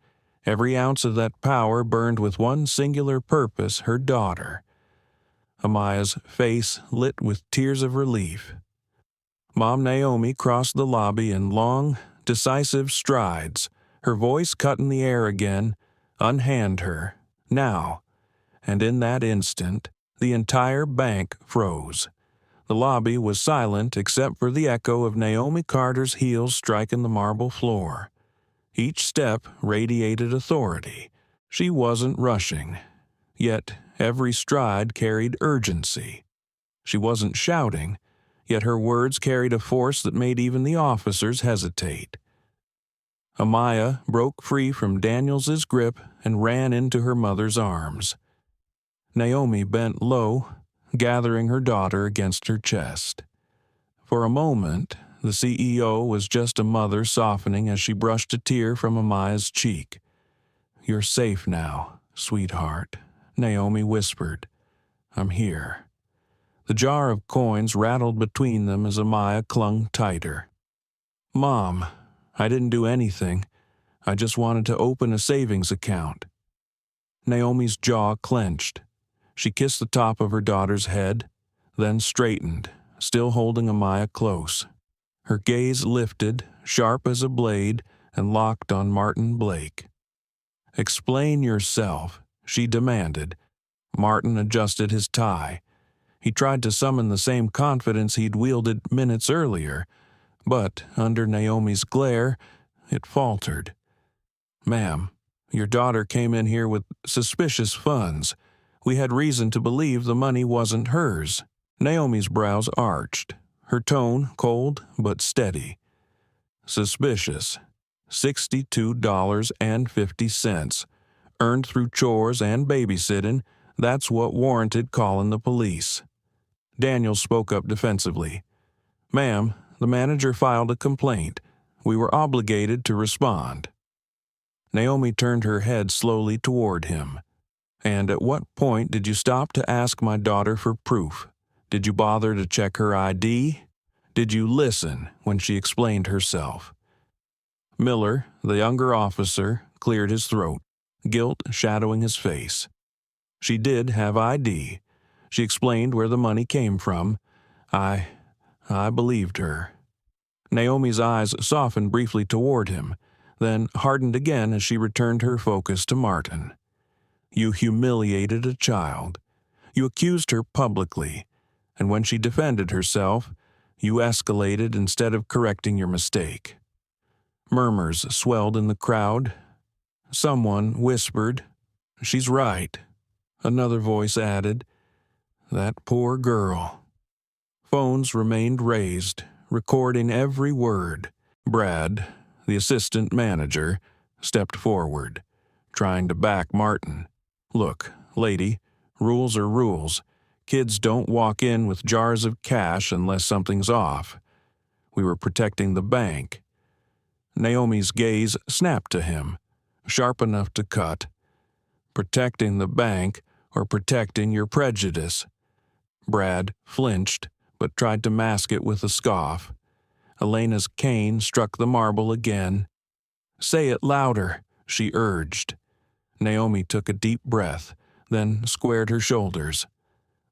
every ounce of that power burned with one singular purpose: her daughter. Amaya's face lit with tears of relief. Mom Naomi crossed the lobby in long, decisive strides, her voice cut in the air again. "Unhand her, now." And in that instant, the entire bank froze. The lobby was silent except for the echo of Naomi Carter's heels striking the marble floor. Each step radiated authority. She wasn't rushing, yet every stride carried urgency. She wasn't shouting, yet her words carried a force that made even the officers hesitate. Amaya broke free from Daniels's grip and ran into her mother's arms. Naomi bent low, gathering her daughter against her chest. For a moment, the CEO was just a mother softening as she brushed a tear from Amaya's cheek. "You're safe now, sweetheart," Naomi whispered. "I'm here." The jar of coins rattled between them as Amaya clung tighter. "Mom, I didn't do anything. I just wanted to open a savings account." Naomi's jaw clenched. She kissed the top of her daughter's head, then straightened, still holding Amaya close. Her gaze lifted, sharp as a blade, and locked on Martin Blake. "Explain yourself," she demanded. Martin adjusted his tie. He tried to summon the same confidence he'd wielded minutes earlier, but under Naomi's glare, it faltered. "Ma'am, your daughter came in here with suspicious funds. We had reason to believe the money wasn't hers." Naomi's brows arched, her tone cold but steady. "Suspicious. $62.50. Earned through chores and babysitting. That's what warranted calling the police." Daniel spoke up defensively. "Ma'am, the manager filed a complaint. We were obligated to respond." Naomi turned her head slowly toward him. "And at what point did you stop to ask my daughter for proof? Did you bother to check her ID? Did you listen when she explained herself?" Miller, the younger officer, cleared his throat, guilt shadowing his face. "She did have ID. She explained where the money came from. I believed her." Naomi's eyes softened briefly toward him, then hardened again as she returned her focus to Martin. "You humiliated a child. You accused her publicly, and when she defended herself, you escalated instead of correcting your mistake." Murmurs swelled in the crowd. Someone whispered, She's right, another voice added. That poor girl. Phones remained raised, recording every word. Brad, the assistant manager, stepped forward, trying to back Martin. Look, lady, rules are rules. Kids don't walk in with jars of cash unless something's off. We were protecting the bank. Naomi's gaze snapped to him, sharp enough to cut. Protecting the bank or protecting your prejudice? Brad flinched, but tried to mask it with a scoff. Elena's cane struck the marble again. Say it louder, she urged. Naomi took a deep breath, then squared her shoulders.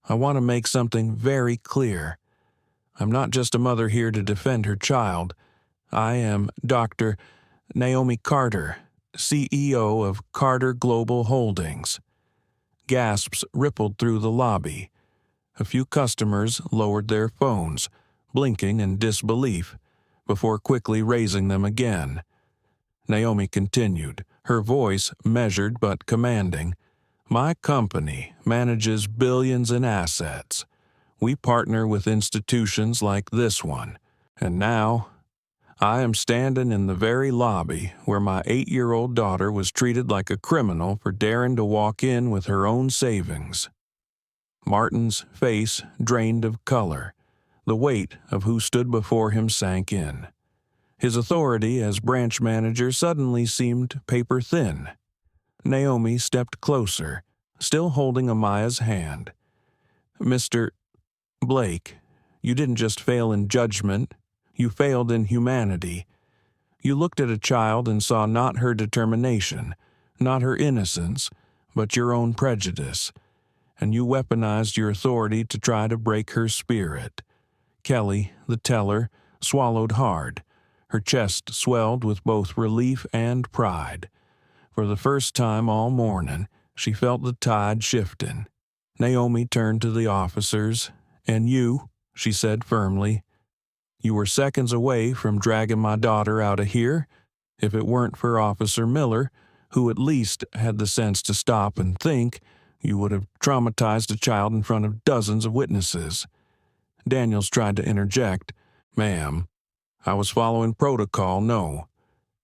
I want to make something very clear. I'm not just a mother here to defend her child. I am Dr. Naomi Carter, CEO of Carter Global Holdings. Gasps rippled through the lobby. A few customers lowered their phones, blinking in disbelief, before quickly raising them again. Naomi continued, her voice measured but commanding. My company manages billions in assets. We partner with institutions like this one, and now I am standing in the very lobby where my 8-year-old daughter was treated like a criminal for daring to walk in with her own savings. Martin's face drained of color. The weight of who stood before him sank in. His authority as branch manager suddenly seemed paper-thin. Naomi stepped closer, still holding Amaya's hand. Mr. Blake, you didn't just fail in judgment, you failed in humanity. You looked at a child and saw not her determination, not her innocence, but your own prejudice, and you weaponized your authority to try to break her spirit. Kelly, the teller, swallowed hard. Her chest swelled with both relief and pride. For the first time all morning, she felt the tide shifting. Naomi turned to the officers. And you, she said firmly, you were seconds away from dragging my daughter out of here, if it weren't for Officer Miller, who at least had the sense to stop and think. You would have traumatized a child in front of dozens of witnesses. Daniels tried to interject. Ma'am, I was following protocol, no.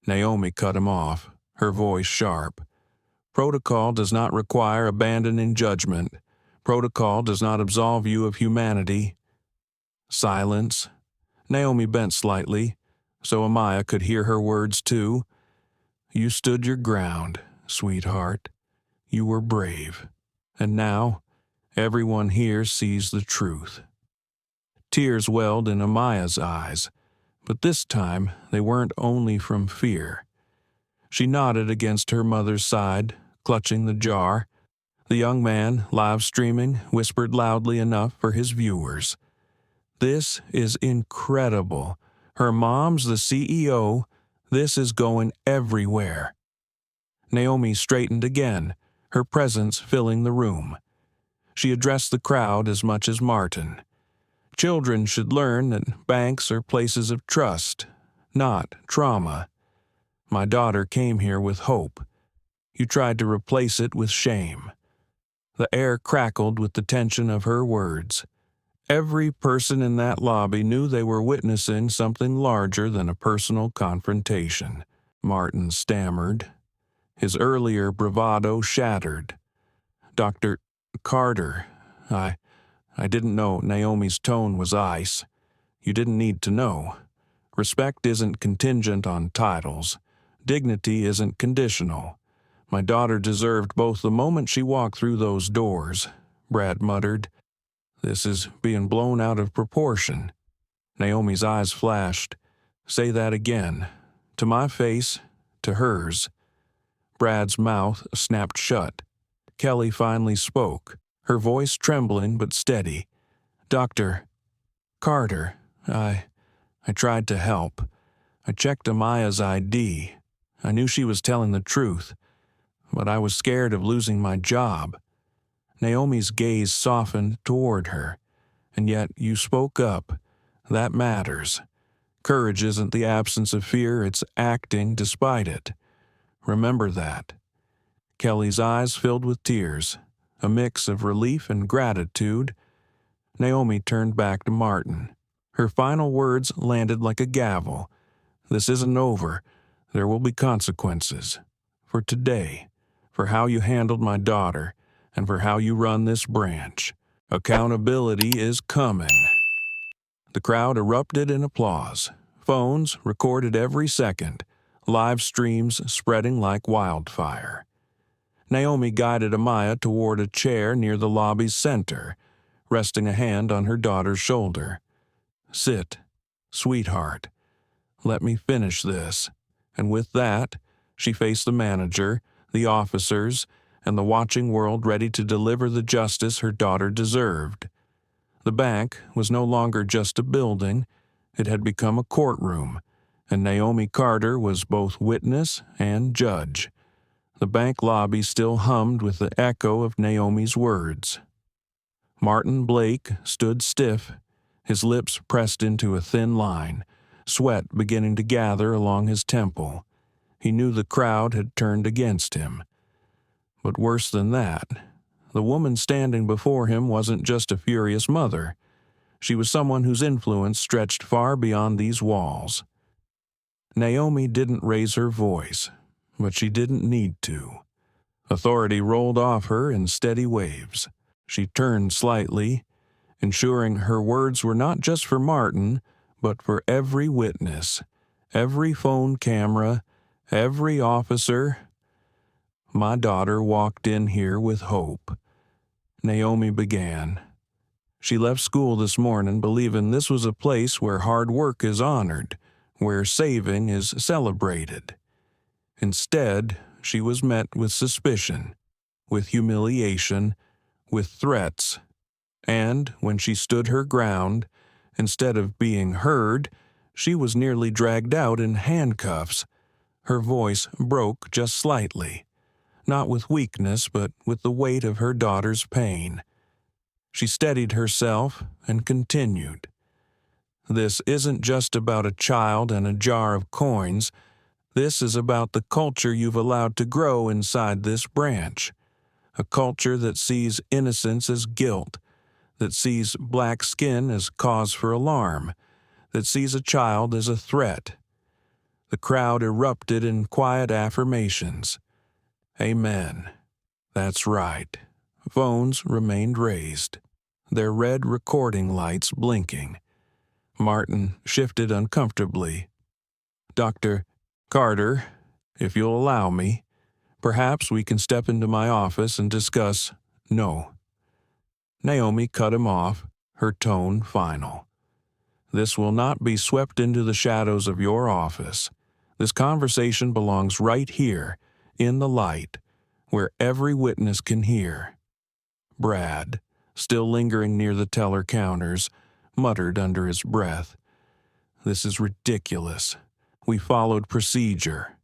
Naomi cut him off, her voice sharp. Protocol does not require abandoning judgment. Protocol does not absolve you of humanity. Silence. Naomi bent slightly, so Amaya could hear her words too. You stood your ground, sweetheart. You were brave. And now, everyone here sees the truth. Tears welled in Amaya's eyes, but this time they weren't only from fear. She nodded against her mother's side, clutching the jar. The young man, live streaming, whispered loudly enough for his viewers. This is incredible. Her mom's the CEO. This is going everywhere. Naomi straightened again, her presence filling the room. She addressed the crowd as much as Martin. Children should learn that banks are places of trust, not trauma. My daughter came here with hope. You tried to replace it with shame. The air crackled with the tension of her words. Every person in that lobby knew they were witnessing something larger than a personal confrontation. Martin stammered. His earlier bravado shattered. Dr. Carter, I didn't know. Naomi's tone was ice. You didn't need to know. Respect isn't contingent on titles. Dignity isn't conditional. My daughter deserved both the moment she walked through those doors, Brad muttered. This is being blown out of proportion. Naomi's eyes flashed. Say that again. To my face, to hers. Brad's mouth snapped shut. Kelly finally spoke, her voice trembling but steady. Dr. Carter, I tried to help. I checked Amaya's ID. I knew she was telling the truth, but I was scared of losing my job. Naomi's gaze softened toward her. And yet you spoke up. That matters. Courage isn't the absence of fear, it's acting despite it. Remember that. Kelly's eyes filled with tears, a mix of relief and gratitude. Naomi turned back to Martin. Her final words landed like a gavel. This isn't over. There will be consequences. For today, for how you handled my daughter, and for how you run this branch. Accountability is coming. The crowd erupted in applause. Phones recorded every second, live streams spreading like wildfire. Naomi guided Amaya toward a chair near the lobby's center, resting a hand on her daughter's shoulder. "Sit, sweetheart. Let me finish this." And with that, she faced the manager, the officers, and the watching world ready to deliver the justice her daughter deserved. The bank was no longer just a building. It had become a courtroom, and Naomi Carter was both witness and judge. The bank lobby still hummed with the echo of Naomi's words. Martin Blake stood stiff, his lips pressed into a thin line, sweat beginning to gather along his temple. He knew the crowd had turned against him. But worse than that, the woman standing before him wasn't just a furious mother. She was someone whose influence stretched far beyond these walls. Naomi didn't raise her voice, but she didn't need to. Authority rolled off her in steady waves. She turned slightly, ensuring her words were not just for Martin, but for every witness, every phone camera, every officer. "My daughter walked in here with hope," Naomi began. "She left school this morning believing this was a place where hard work is honored, where saving is celebrated. Instead, she was met with suspicion, with humiliation, with threats. And when she stood her ground, instead of being heard, she was nearly dragged out in handcuffs." Her voice broke just slightly, not with weakness, but with the weight of her daughter's pain. She steadied herself and continued. "This isn't just about a child and a jar of coins. This is about the culture you've allowed to grow inside this branch. A culture that sees innocence as guilt, that sees black skin as cause for alarm, that sees a child as a threat." The crowd erupted in quiet affirmations. "Amen. That's right." Phones remained raised, their red recording lights blinking. Martin shifted uncomfortably. "Dr. Carter, if you'll allow me, perhaps we can step into my office and discuss—" "No." Naomi cut him off, her tone final. "This will not be swept into the shadows of your office. This conversation belongs right here, in the light, where every witness can hear." Brad, still lingering near the teller counters, muttered under his breath, "This is ridiculous. We followed procedure."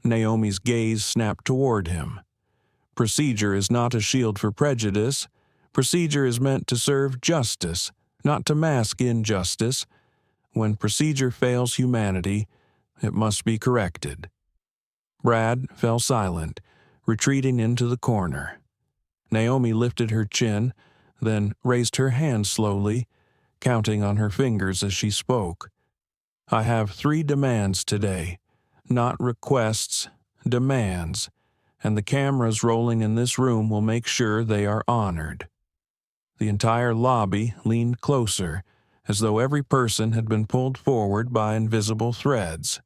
Naomi's gaze snapped toward him. "Procedure is not a shield for prejudice. Procedure is meant to serve justice, not to mask injustice. When procedure fails humanity, it must be corrected." Brad fell silent, retreating into the corner. Naomi lifted her chin, then raised her hand slowly, counting on her fingers as she spoke. "I have 3 demands today. Not requests, demands, and the cameras rolling in this room will make sure they are honored." The entire lobby leaned closer, as though every person had been pulled forward by invisible threads.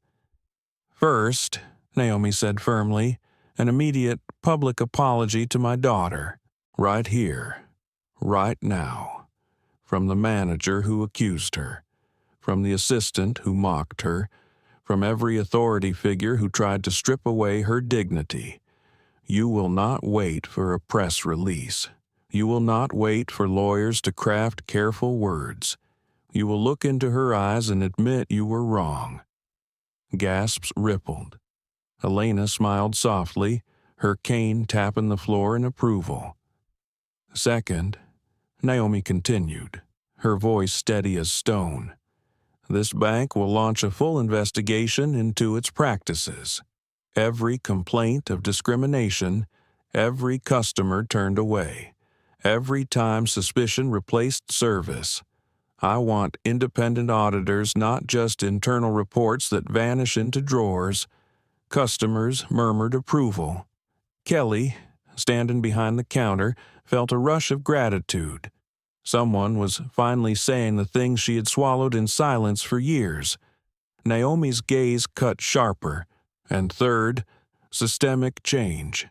"First," Naomi said firmly, "an immediate public apology to my daughter, right here, right now, from the manager who accused her, from the assistant who mocked her, from every authority figure who tried to strip away her dignity. You will not wait for a press release. You will not wait for lawyers to craft careful words. You will look into her eyes and admit you were wrong." Gasps rippled. Elena smiled softly, her cane tapping the floor in approval. "Second," Naomi continued, her voice steady as stone, "this bank will launch a full investigation into its practices. Every complaint of discrimination, every customer turned away, every time suspicion replaced service. I want independent auditors, not just internal reports that vanish into drawers. Customers murmured approval. Kelly, standing behind the counter, felt a rush of gratitude. Someone was finally saying the things she had swallowed in silence for years. Naomi's gaze cut sharper. And third, systemic change.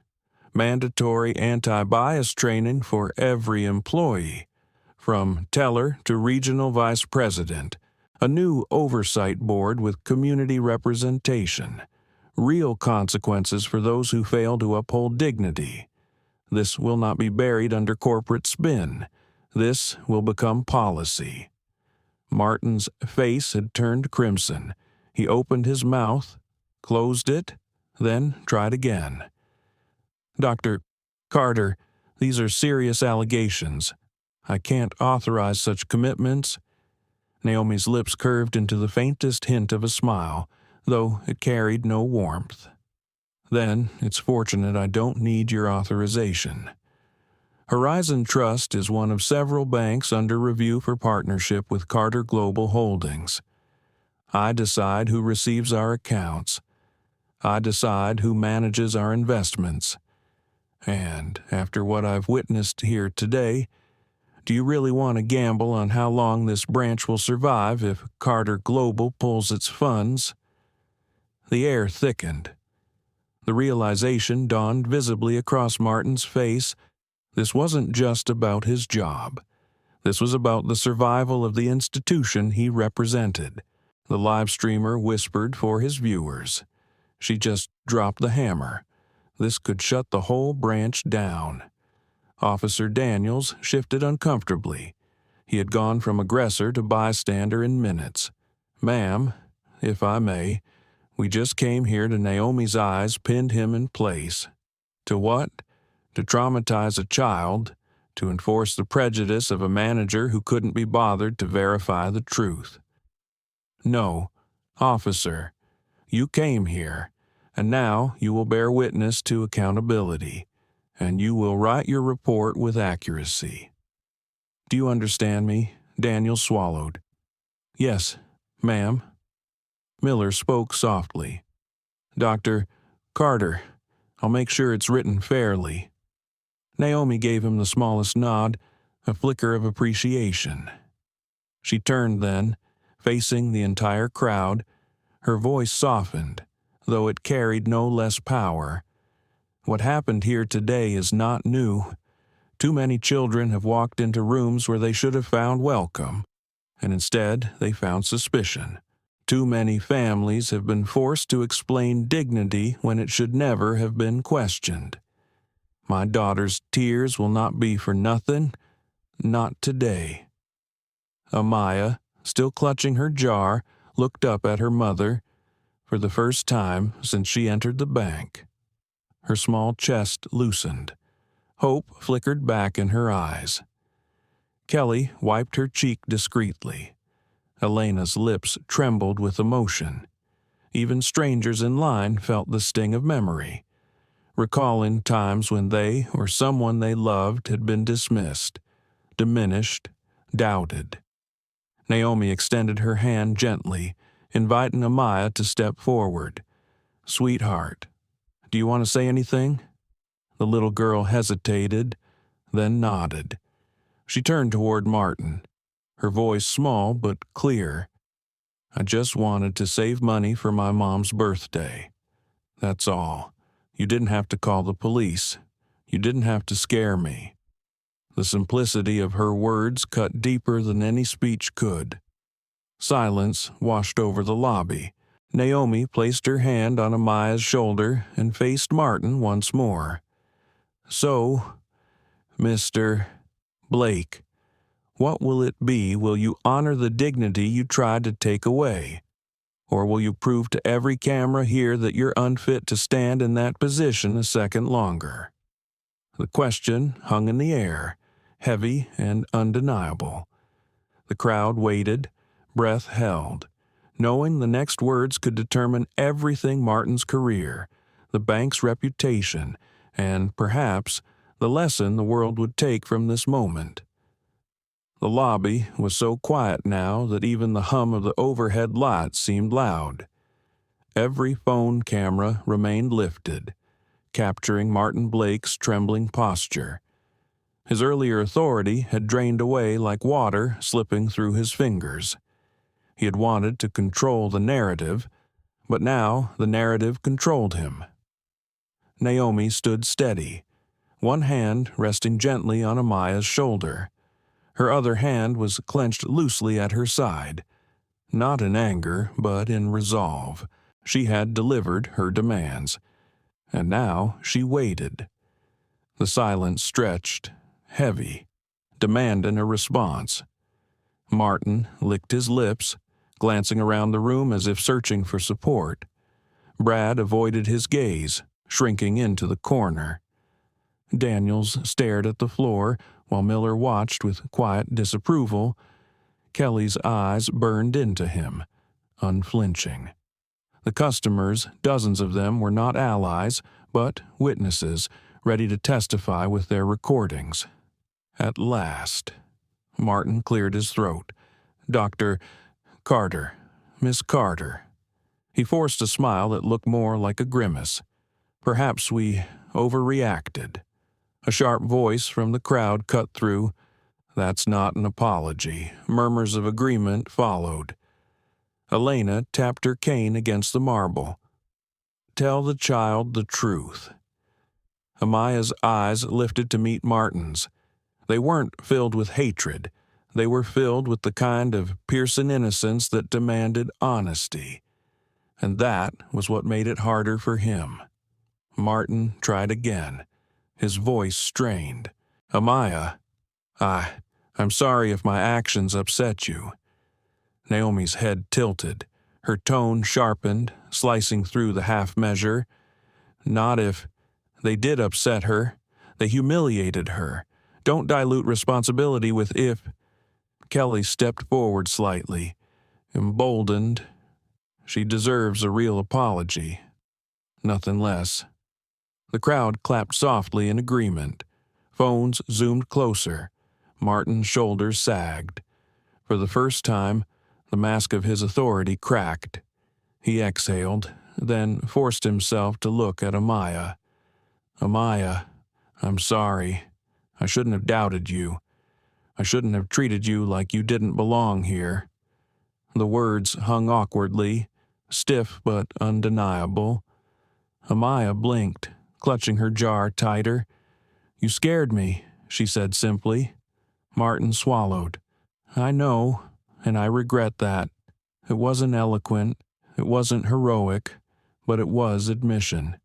Mandatory anti-bias training for every employee, from teller to regional vice president. A new oversight board with community representation. Real consequences for those who fail to uphold dignity. This will not be buried under corporate spin. This will become policy. Martin's face had turned crimson. He opened his mouth, closed it, then tried again. Dr. Carter, these are serious allegations. I can't authorize such commitments. Naomi's lips curved into the faintest hint of a smile, though it carried no warmth. Then it's fortunate I don't need your authorization. Horizon Trust is one of several banks under review for partnership with Carter Global Holdings. I decide who receives our accounts. I decide who manages our investments. And after what I've witnessed here today, do you really want to gamble on how long this branch will survive if Carter Global pulls its funds? The air thickened. The realization dawned visibly across Martin's face. This wasn't just about his job. This was about the survival of the institution he represented. The live streamer whispered for his viewers. She just dropped the hammer. This could shut the whole branch down. Officer Daniels shifted uncomfortably. He had gone from aggressor to bystander in minutes. Ma'am, if I may, we just came here to Naomi's eyes pinned him in place. To what? To traumatize a child, to enforce the prejudice of a manager who couldn't be bothered to verify the truth. No, officer, you came here, and now you will bear witness to accountability, and you will write your report with accuracy. Do you understand me? Daniel swallowed. Yes, ma'am. Miller spoke softly. Dr. Carter, I'll make sure it's written fairly. Naomi gave him the smallest nod, a flicker of appreciation. She turned then, facing the entire crowd. Her voice softened, though it carried no less power. What happened here today is not new. Too many children have walked into rooms where they should have found welcome, and instead they found suspicion. Too many families have been forced to explain dignity when it should never have been questioned. My daughter's tears will not be for nothing, not today. Amaya, still clutching her jar, looked up at her mother for the first time since she entered the bank. Her small chest loosened. Hope flickered back in her eyes. Kelly wiped her cheek discreetly. Elena's lips trembled with emotion. Even strangers in line felt the sting of memory, recalling times when they or someone they loved had been dismissed, diminished, doubted. Naomi extended her hand gently, inviting Amaya to step forward. Sweetheart, do you want to say anything? The little girl hesitated, then nodded. She turned toward Martin, her voice small but clear. I just wanted to save money for my mom's birthday. That's all. You didn't have to call the police. You didn't have to scare me. The simplicity of her words cut deeper than any speech could. Silence washed over the lobby. Naomi placed her hand on Amaya's shoulder and faced Martin once more. So, Mr. Blake, what will it be? Will you honor the dignity you tried to take away? Or will you prove to every camera here that you're unfit to stand in that position a second longer? The question hung in the air, heavy and undeniable. The crowd waited, breath held, knowing the next words could determine everything Martin's career, the bank's reputation, and, perhaps, the lesson the world would take from this moment. The lobby was so quiet now that even the hum of the overhead lights seemed loud. Every phone camera remained lifted, capturing Martin Blake's trembling posture. His earlier authority had drained away like water slipping through his fingers. He had wanted to control the narrative, but now the narrative controlled him. Naomi stood steady, one hand resting gently on Amaya's shoulder. Her other hand was clenched loosely at her side, not in anger, but in resolve. She had delivered her demands, and now she waited. The silence stretched, heavy, demanding a response. Martin licked his lips, glancing around the room as if searching for support. Brad avoided his gaze, shrinking into the corner. Daniels stared at the floor while Miller watched with quiet disapproval. Kelly's eyes burned into him, unflinching. The customers, dozens of them, were not allies, but witnesses, ready to testify with their recordings. At last, Martin cleared his throat. Dr. Carter, Miss Carter. He forced a smile that looked more like a grimace. Perhaps we overreacted. A sharp voice from the crowd cut through. That's not an apology. Murmurs of agreement followed. Elena tapped her cane against the marble. Tell the child the truth. Amaya's eyes lifted to meet Martin's. They weren't filled with hatred. They were filled with the kind of piercing innocence that demanded honesty. And that was what made it harder for him. Martin tried again, his voice strained. Amaya, I'm sorry if my actions upset you. Naomi's head tilted, her tone sharpened, slicing through the half measure. Not if. They did upset her. They humiliated her. Don't dilute responsibility with if. Kelly stepped forward slightly, emboldened. She deserves a real apology. Nothing less. The crowd clapped softly in agreement. Phones zoomed closer. Martin's shoulders sagged. For the first time, the mask of his authority cracked. He exhaled, then forced himself to look at Amaya. Amaya, I'm sorry. I shouldn't have doubted you. I shouldn't have treated you like you didn't belong here. The words hung awkwardly, stiff but undeniable. Amaya blinked, clutching her jar tighter. You scared me, she said simply. Martin swallowed. I know, and I regret that. It wasn't eloquent, it wasn't heroic, but it was admission.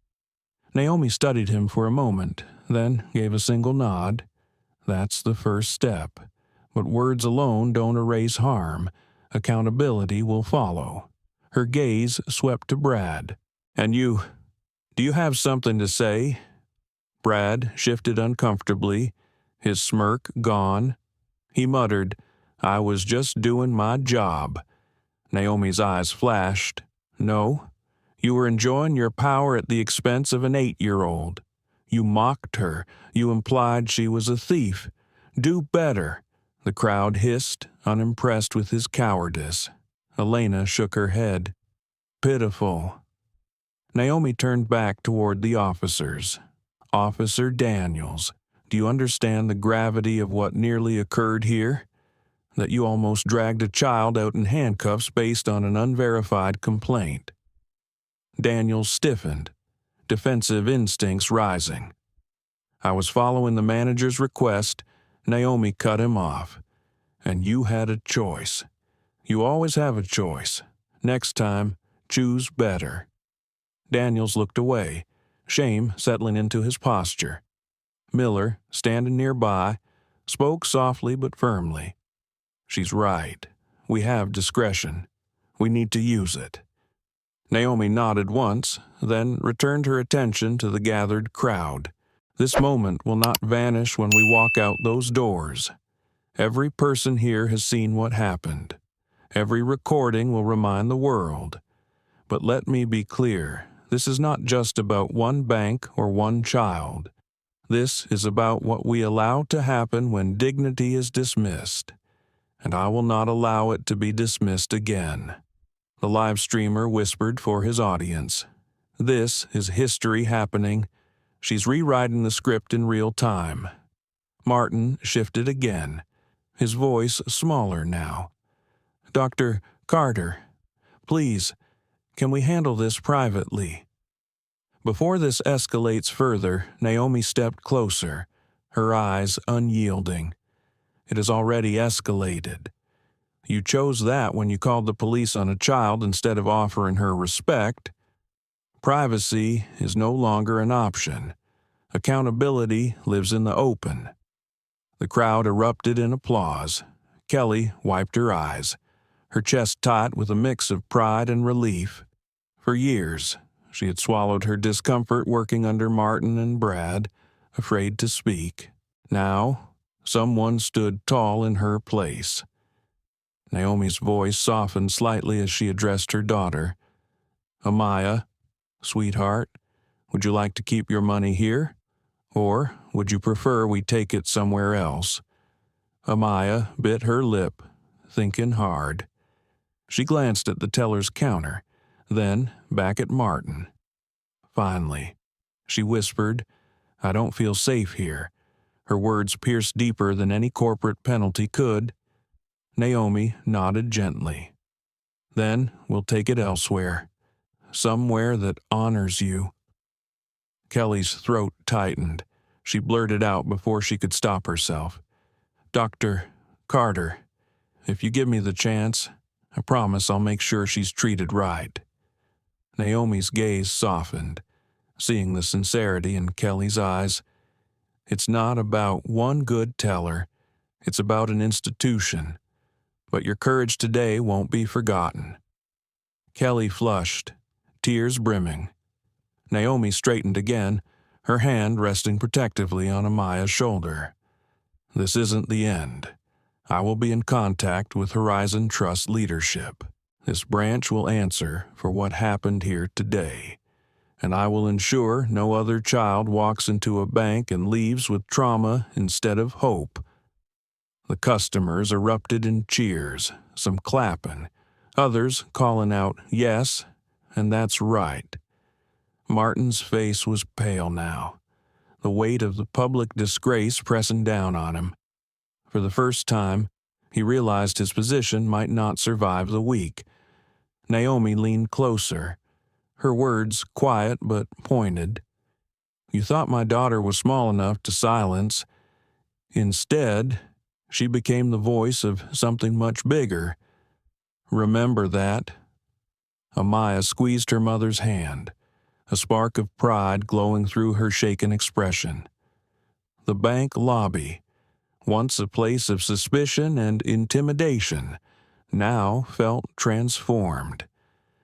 Naomi studied him for a moment, then gave a single nod. That's the first step. But words alone don't erase harm. Accountability will follow. Her gaze swept to Brad. And do you have something to say? Brad shifted uncomfortably, his smirk gone. He muttered, I was just doing my job. Naomi's eyes flashed. No, you were enjoying your power at the expense of an 8-year-old. You mocked her. You implied she was a thief. Do better. The crowd hissed, unimpressed with his cowardice. Elena shook her head. Pitiful. Naomi turned back toward the officers. Officer Daniels, do you understand the gravity of what nearly occurred here? That you almost dragged a child out in handcuffs based on an unverified complaint. Daniels stiffened, defensive instincts rising. I was following the manager's request. Naomi cut him off. And you had a choice. You always have a choice. Next time, choose better. Daniels looked away, shame settling into his posture. Miller, standing nearby, spoke softly but firmly. She's right. We have discretion. We need to use it. Naomi nodded once, then returned her attention to the gathered crowd. This moment will not vanish when we walk out those doors. Every person here has seen what happened. Every recording will remind the world. But let me be clear, this is not just about one bank or one child. This is about what we allow to happen when dignity is dismissed, and I will not allow it to be dismissed again." The live streamer whispered for his audience. "This is history happening. She's rewriting the script in real time." Martin shifted again, his voice smaller now. "Dr. Carter, please, can we handle this privately?" Before this escalates further, Naomi stepped closer, her eyes unyielding. "It has already escalated. You chose that when you called the police on a child instead of offering her respect. Privacy is no longer an option. Accountability lives in the open." The crowd erupted in applause. Kelly wiped her eyes, her chest taut with a mix of pride and relief. For years, she had swallowed her discomfort working under Martin and Brad, afraid to speak. Now, someone stood tall in her place. Naomi's voice softened slightly as she addressed her daughter. "Amaya, sweetheart, would you like to keep your money here? Or would you prefer we take it somewhere else?" Amaya bit her lip, thinking hard. She glanced at the teller's counter, then back at Martin. Finally, she whispered, "I don't feel safe here." Her words pierced deeper than any corporate penalty could. Naomi nodded gently. "Then we'll take it elsewhere. Somewhere that honors you." Kelly's throat tightened. She blurted out before she could stop herself. "Dr. Carter, if you give me the chance, I promise I'll make sure she's treated right." Naomi's gaze softened, seeing the sincerity in Kelly's eyes. "It's not about one good teller. It's about an institution. But your courage today won't be forgotten." Kelly flushed, tears brimming. Naomi straightened again, her hand resting protectively on Amaya's shoulder. "This isn't the end. I will be in contact with Horizon Trust leadership. This branch will answer for what happened here today, and I will ensure no other child walks into a bank and leaves with trauma instead of hope." The customers erupted in cheers, some clapping, others calling out, "Yes, and that's right." Martin's face was pale now, the weight of the public disgrace pressing down on him. For the first time, he realized his position might not survive the week. Naomi leaned closer, her words quiet but pointed. "You thought my daughter was small enough to silence. Instead, she became the voice of something much bigger. Remember that." Amaya squeezed her mother's hand, a spark of pride glowing through her shaken expression. The bank lobby, once a place of suspicion and intimidation, now felt transformed.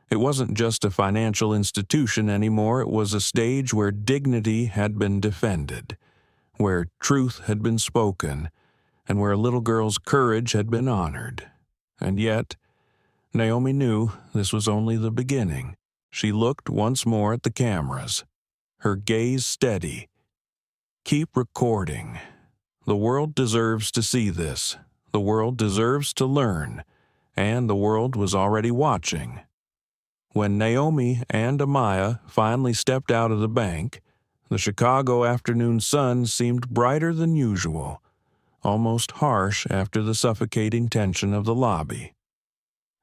It wasn't just a financial institution anymore, it was a stage where dignity had been defended, where truth had been spoken, and where a little girl's courage had been honored. And yet, Naomi knew this was only the beginning. She looked once more at the cameras, her gaze steady. "Keep recording. The world deserves to see this. The world deserves to learn. And the world was already watching." When Naomi and Amaya finally stepped out of the bank, the Chicago afternoon sun seemed brighter than usual, almost harsh after the suffocating tension of the lobby.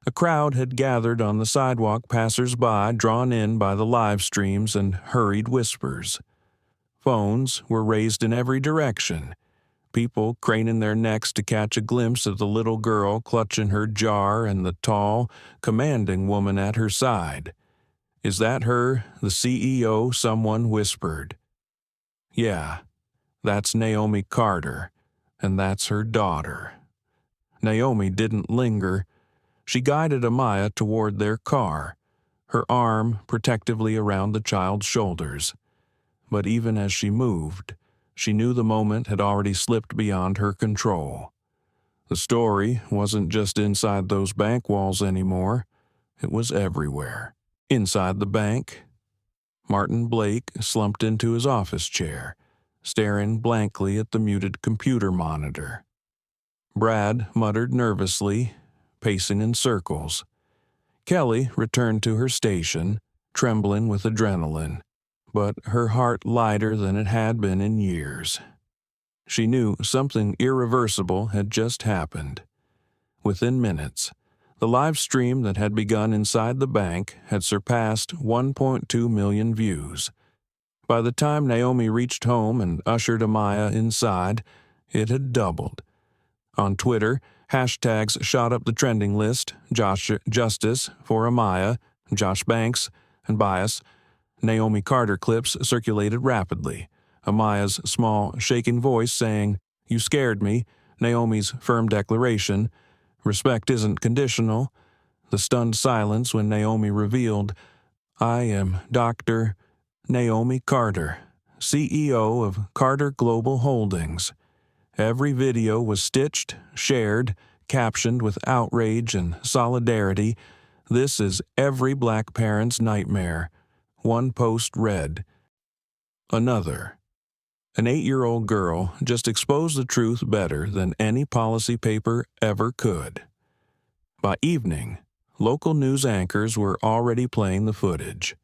A crowd had gathered on the sidewalk, passers-by drawn in by the live streams and hurried whispers. Phones were raised in every direction, people craning their necks to catch a glimpse of the little girl clutching her jar and the tall, commanding woman at her side. "Is that her, the CEO?" someone whispered. "Yeah, that's Naomi Carter, and that's her daughter." Naomi didn't linger. She guided Amaya toward their car, her arm protectively around the child's shoulders. But even as she moved, she knew the moment had already slipped beyond her control. The story wasn't just inside those bank walls anymore. It was everywhere. Inside the bank, Martin Blake slumped into his office chair, staring blankly at the muted computer monitor. Brad muttered nervously, pacing in circles. Kelly returned to her station, trembling with adrenaline, but her heart lighter than it had been in years. She knew something irreversible had just happened. Within minutes, the live stream that had begun inside the bank had surpassed 1.2 million views. By the time Naomi reached home and ushered Amaya inside, it had doubled. On Twitter, hashtags shot up the trending list: Justice for Amaya, Josh Banks, and Bias. Naomi Carter clips circulated rapidly. Amaya's small, shaking voice saying, "You scared me," Naomi's firm declaration, "Respect isn't conditional," the stunned silence when Naomi revealed, "I am Dr. Naomi Carter, CEO of Carter Global Holdings." Every video was stitched, shared, captioned with outrage and solidarity. "This is every black parent's nightmare." One post read. Another. An 8-year-old girl just exposed the truth better than any policy paper ever could. By evening, local news anchors were already playing the footage.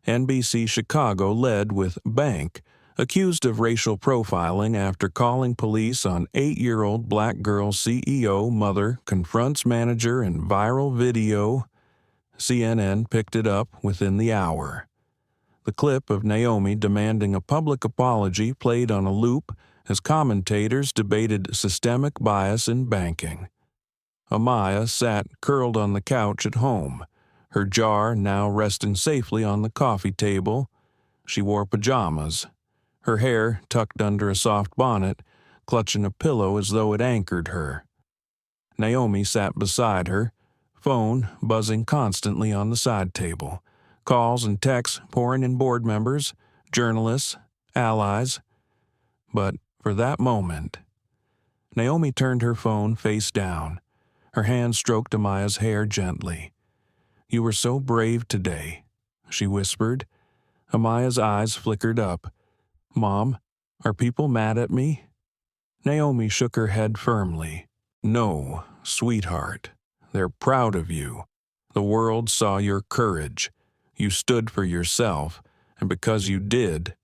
NBC Chicago led with Bank, accused of racial profiling after calling police on 8-year-old black girl CEO mother confronts manager in viral video. CNN picked it up within the hour. The clip of Naomi demanding a public apology played on a loop as commentators debated systemic bias in banking. Amaya sat curled on the couch at home, her jar now resting safely on the coffee table. She wore pajamas, her hair tucked under a soft bonnet, clutching a pillow as though it anchored her. Naomi sat beside her, phone buzzing constantly on the side table, calls and texts pouring in board members, journalists, allies. But for that moment, Naomi turned her phone face down. Her hand stroked Amaya's hair gently. "You were so brave today," she whispered. Amaya's eyes flickered up. "Mom, are people mad at me?" Naomi shook her head firmly. "No, sweetheart. They're proud of you. The world saw your courage. You stood for yourself, and because you did,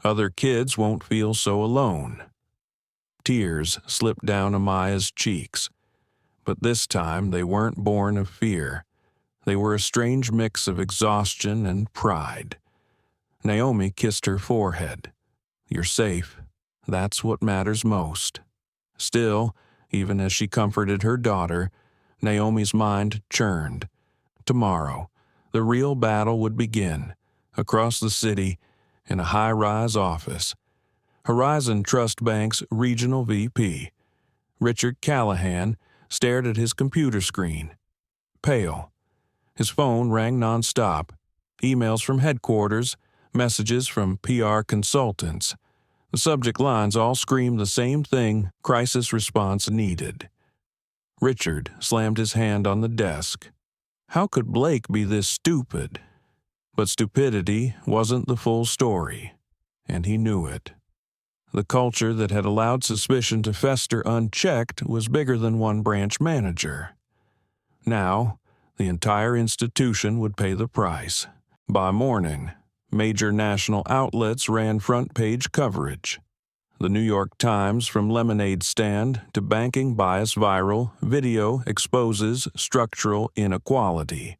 other kids won't feel so alone." Tears slipped down Amaya's cheeks, but this time they weren't born of fear. They were a strange mix of exhaustion and pride. Naomi kissed her forehead. "You're safe. That's what matters most." Still, even as she comforted her daughter, Naomi's mind churned. Tomorrow, the real battle would begin, across the city, in a high-rise office. Horizon Trust Bank's regional VP, Richard Callahan, stared at his computer screen, pale. His phone rang nonstop, emails from headquarters, messages from PR consultants. The subject lines all screamed the same thing: crisis response needed. Richard slammed his hand on the desk. How could Blake be this stupid? But stupidity wasn't the full story, and he knew it. The culture that had allowed suspicion to fester unchecked was bigger than one branch manager. Now, the entire institution would pay the price. By morning, major national outlets ran front-page coverage. The New York Times, from lemonade stand to banking bias viral, video exposes structural inequality.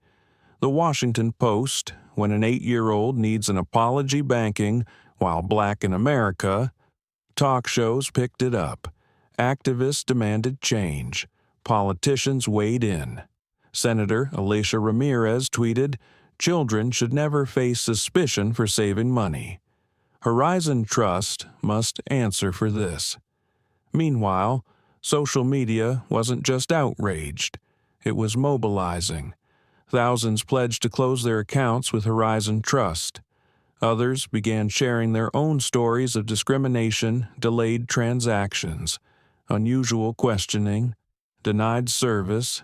The Washington Post, when an 8-year-old needs an apology banking while black in America. Talk shows picked it up. Activists demanded change. Politicians weighed in. Senator Alicia Ramirez tweeted, "Children should never face suspicion for saving money. Horizon Trust must answer for this." Meanwhile, social media wasn't just outraged. It was mobilizing. Thousands pledged to close their accounts with Horizon Trust. Others began sharing their own stories of discrimination, delayed transactions, unusual questioning, denied service.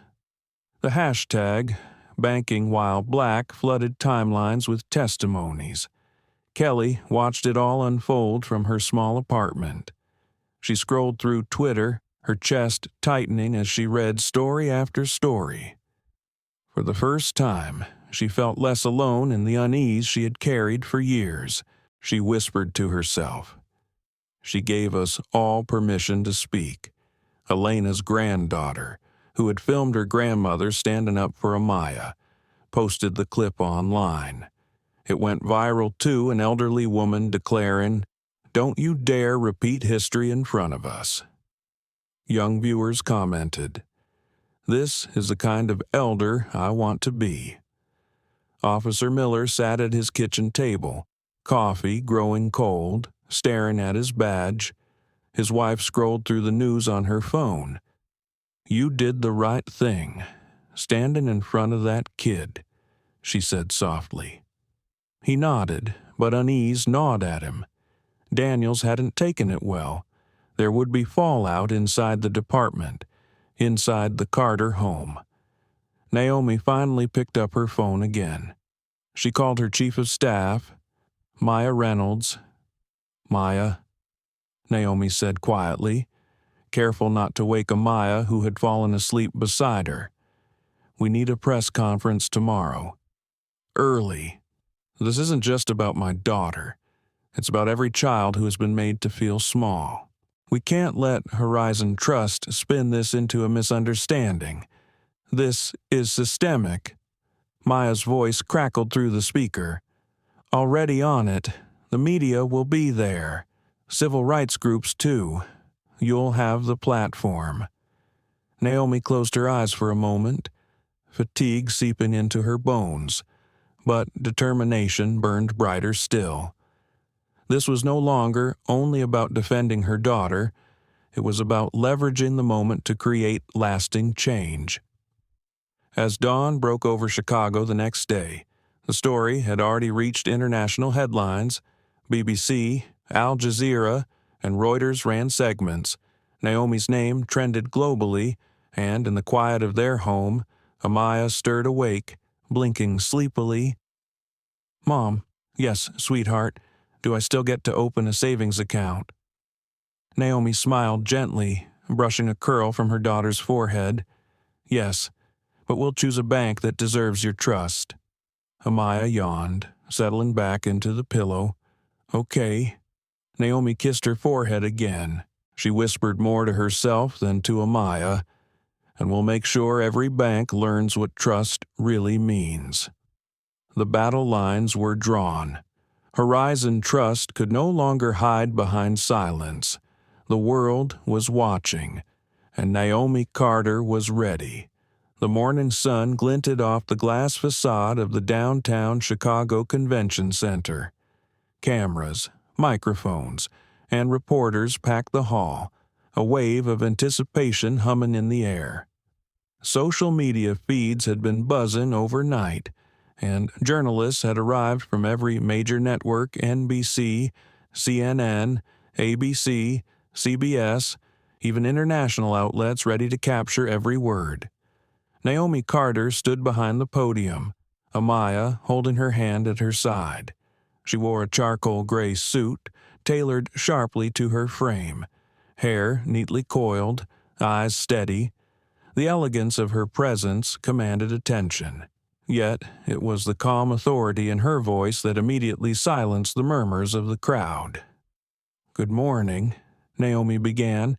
The hashtag, banking while black, flooded timelines with testimonies. Kelly watched it all unfold from her small apartment. She scrolled through Twitter, her chest tightening as she read story after story. For the first time, she felt less alone in the unease she had carried for years. She whispered to herself. She gave us all permission to speak. Elena's granddaughter, who had filmed her grandmother standing up for Amaya, posted the clip online. It went viral too, an elderly woman declaring, "Don't you dare repeat history in front of us." Young viewers commented, "This is the kind of elder I want to be." Officer Miller sat at his kitchen table, coffee growing cold, staring at his badge. His wife scrolled through the news on her phone. "You did the right thing, standing in front of that kid," she said softly. He nodded, but unease gnawed at him. Daniels hadn't taken it well. There would be fallout inside the department, inside the Carter home. Naomi finally picked up her phone again. She called her chief of staff, Maya Reynolds. "Maya," Naomi said quietly, careful not to wake Amaya, who had fallen asleep beside her. "We need a press conference tomorrow. Early. This isn't just about my daughter. It's about every child who has been made to feel small. We can't let Horizon Trust spin this into a misunderstanding. This is systemic." Maya's voice crackled through the speaker. "Already on it. The media will be there. Civil rights groups, too. You'll have the platform." Naomi closed her eyes for a moment, fatigue seeping into her bones, but determination burned brighter still. This was no longer only about defending her daughter. It was about leveraging the moment to create lasting change. As dawn broke over Chicago the next day, the story had already reached international headlines. BBC, Al Jazeera, and Reuters ran segments. Naomi's name trended globally, and in the quiet of their home, Amaya stirred awake, blinking sleepily. "Mom, yes, sweetheart, do I still get to open a savings account?" Naomi smiled gently, brushing a curl from her daughter's forehead. "Yes, but we'll choose a bank that deserves your trust." Amaya yawned, settling back into the pillow. "Okay." Naomi kissed her forehead again. She whispered more to herself than to Amaya, "And we'll make sure every bank learns what trust really means." The battle lines were drawn. Horizon Trust could no longer hide behind silence. The world was watching, and Naomi Carter was ready. The morning sun glinted off the glass facade of the downtown Chicago Convention Center. Cameras, microphones, and reporters packed the hall, a wave of anticipation humming in the air. Social media feeds had been buzzing overnight, and journalists had arrived from every major network: NBC, CNN, ABC, CBS, even international outlets ready to capture every word. Naomi Carter stood behind the podium, Amaya holding her hand at her side. She wore a charcoal gray suit, tailored sharply to her frame, hair neatly coiled, eyes steady. The elegance of her presence commanded attention. Yet it was the calm authority in her voice that immediately silenced the murmurs of the crowd. "Good morning," Naomi began,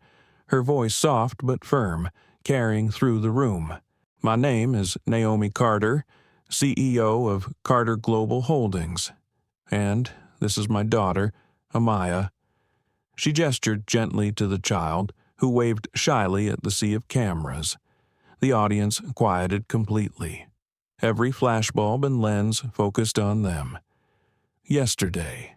her voice soft but firm, carrying through the room. "My name is Naomi Carter, CEO of Carter Global Holdings. And this is my daughter, Amaya." She gestured gently to the child, who waved shyly at the sea of cameras. The audience quieted completely. Every flashbulb and lens focused on them. Yesterday,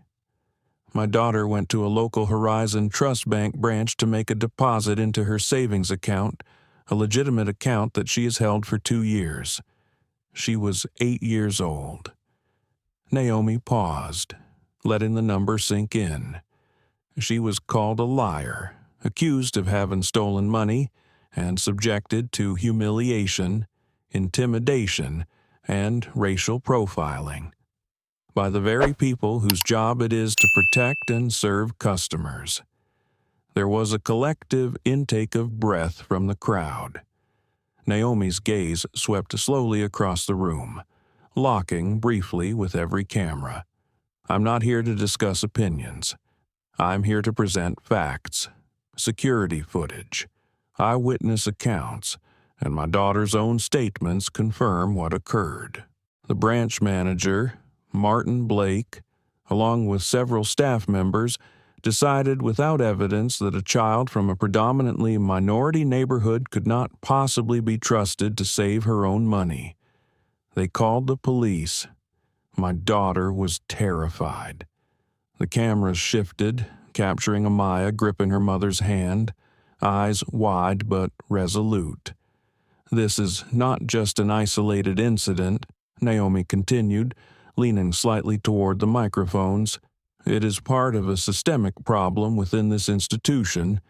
my daughter went to a local Horizon Trust Bank branch to make a deposit into her savings account, a legitimate account that she has held for 2 years. She was 8 years old. Naomi paused, letting the number sink in. She was called a liar, accused of having stolen money, and subjected to humiliation, intimidation, and racial profiling. by the very people whose job it is to protect and serve customers. There was a collective intake of breath from the crowd. Naomi's gaze swept slowly across the room, locking briefly with every camera. I'm not here to discuss opinions. I'm here to present facts, security footage, eyewitness accounts, and my daughter's own statements confirm what occurred. The branch manager, Martin Blake, along with several staff members, decided without evidence that a child from a predominantly minority neighborhood could not possibly be trusted to save her own money. They called the police. My daughter was terrified. The cameras shifted, capturing Amaya gripping her mother's hand, eyes wide but resolute. This is not just an isolated incident, Naomi continued, leaning slightly toward the microphones. It is part of a systemic problem within this institution.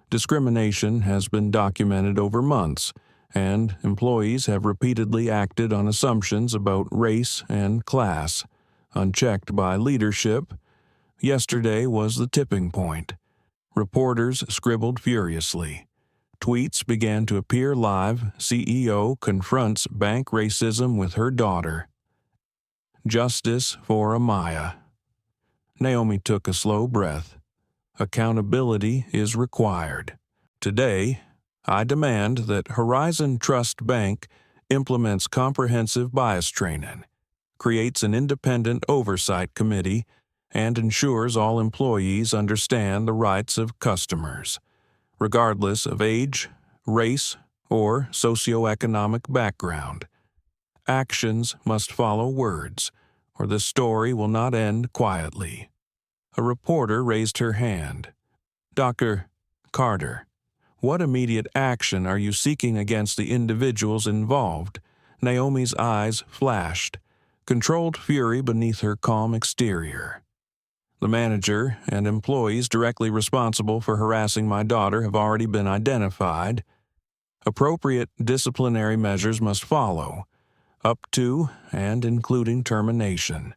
Discrimination has been documented over months, and employees have repeatedly acted on assumptions about race and class, unchecked by leadership. Yesterday was the tipping point. Reporters scribbled furiously. Tweets began to appear live. CEO confronts bank racism with her daughter. Justice for Amaya. Naomi took a slow breath. Accountability is required. Today, I demand that Horizon Trust Bank implements comprehensive bias training, creates an independent oversight committee, and ensures all employees understand the rights of customers, regardless of age, race, or socioeconomic background. Actions must follow words, or the story will not end quietly. A reporter raised her hand. Dr. Carter, what immediate action are you seeking against the individuals involved? Naomi's eyes flashed, controlled fury beneath her calm exterior. The manager and employees directly responsible for harassing my daughter have already been identified. Appropriate disciplinary measures must follow, up to and including termination.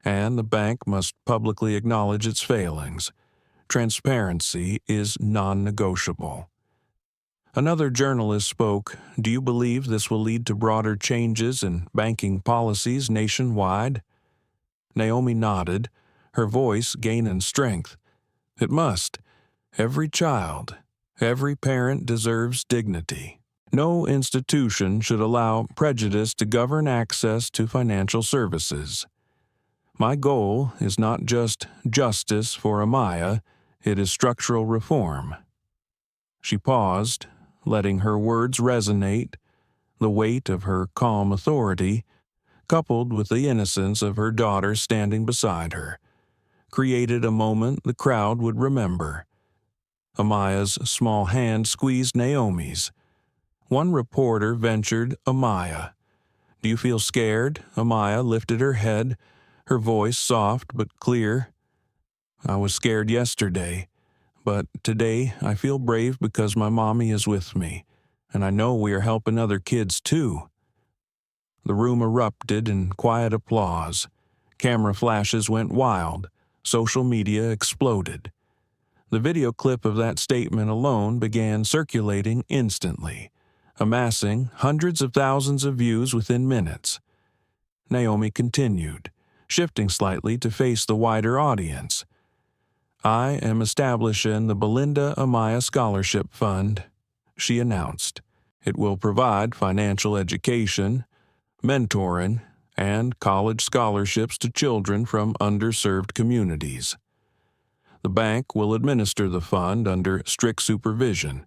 And the bank must publicly acknowledge its failings. Transparency is non-negotiable. Another journalist spoke. Do you believe this will lead to broader changes in banking policies nationwide? Naomi nodded, her voice gaining strength. It must. Every child, every parent deserves dignity. No institution should allow prejudice to govern access to financial services. My goal is not just justice for Amaya, it is structural reform. She paused, letting her words resonate. The weight of her calm authority, coupled with the innocence of her daughter standing beside her, created a moment the crowd would remember. Amaya's small hand squeezed Naomi's. One reporter ventured Amaya. Do you feel scared? Amaya lifted her head, her voice soft but clear. I was scared yesterday, but today I feel brave because my mommy is with me, and I know we are helping other kids too. The room erupted in quiet applause. Camera flashes went wild. Social media exploded. The video clip of that statement alone began circulating instantly, amassing hundreds of thousands of views within minutes. Naomi continued, shifting slightly to face the wider audience. I am establishing the Belinda Amaya Scholarship Fund, she announced. It will provide financial education, mentoring, and college scholarships to children from underserved communities. The bank will administer the fund under strict supervision,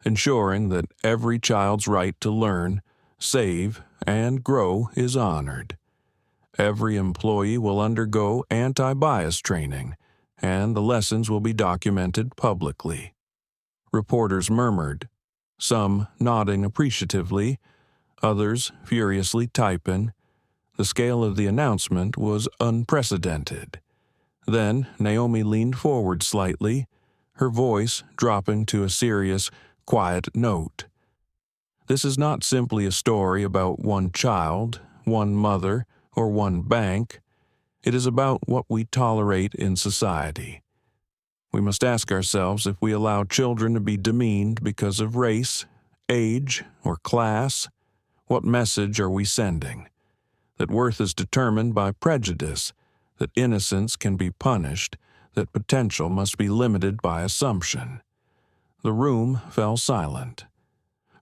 ensuring that every child's right to learn, save, and grow is honored. Every employee will undergo anti-bias training, and the lessons will be documented publicly. Reporters murmured, some nodding appreciatively, others furiously typing. The scale of the announcement was unprecedented. Then Naomi leaned forward slightly, her voice dropping to a serious, quiet note. This is not simply a story about one child, one mother, or one bank. It is about what we tolerate in society. We must ask ourselves if we allow children to be demeaned because of race, age, or class. What message are we sending? That worth is determined by prejudice, that innocence can be punished, that potential must be limited by assumption. The room fell silent.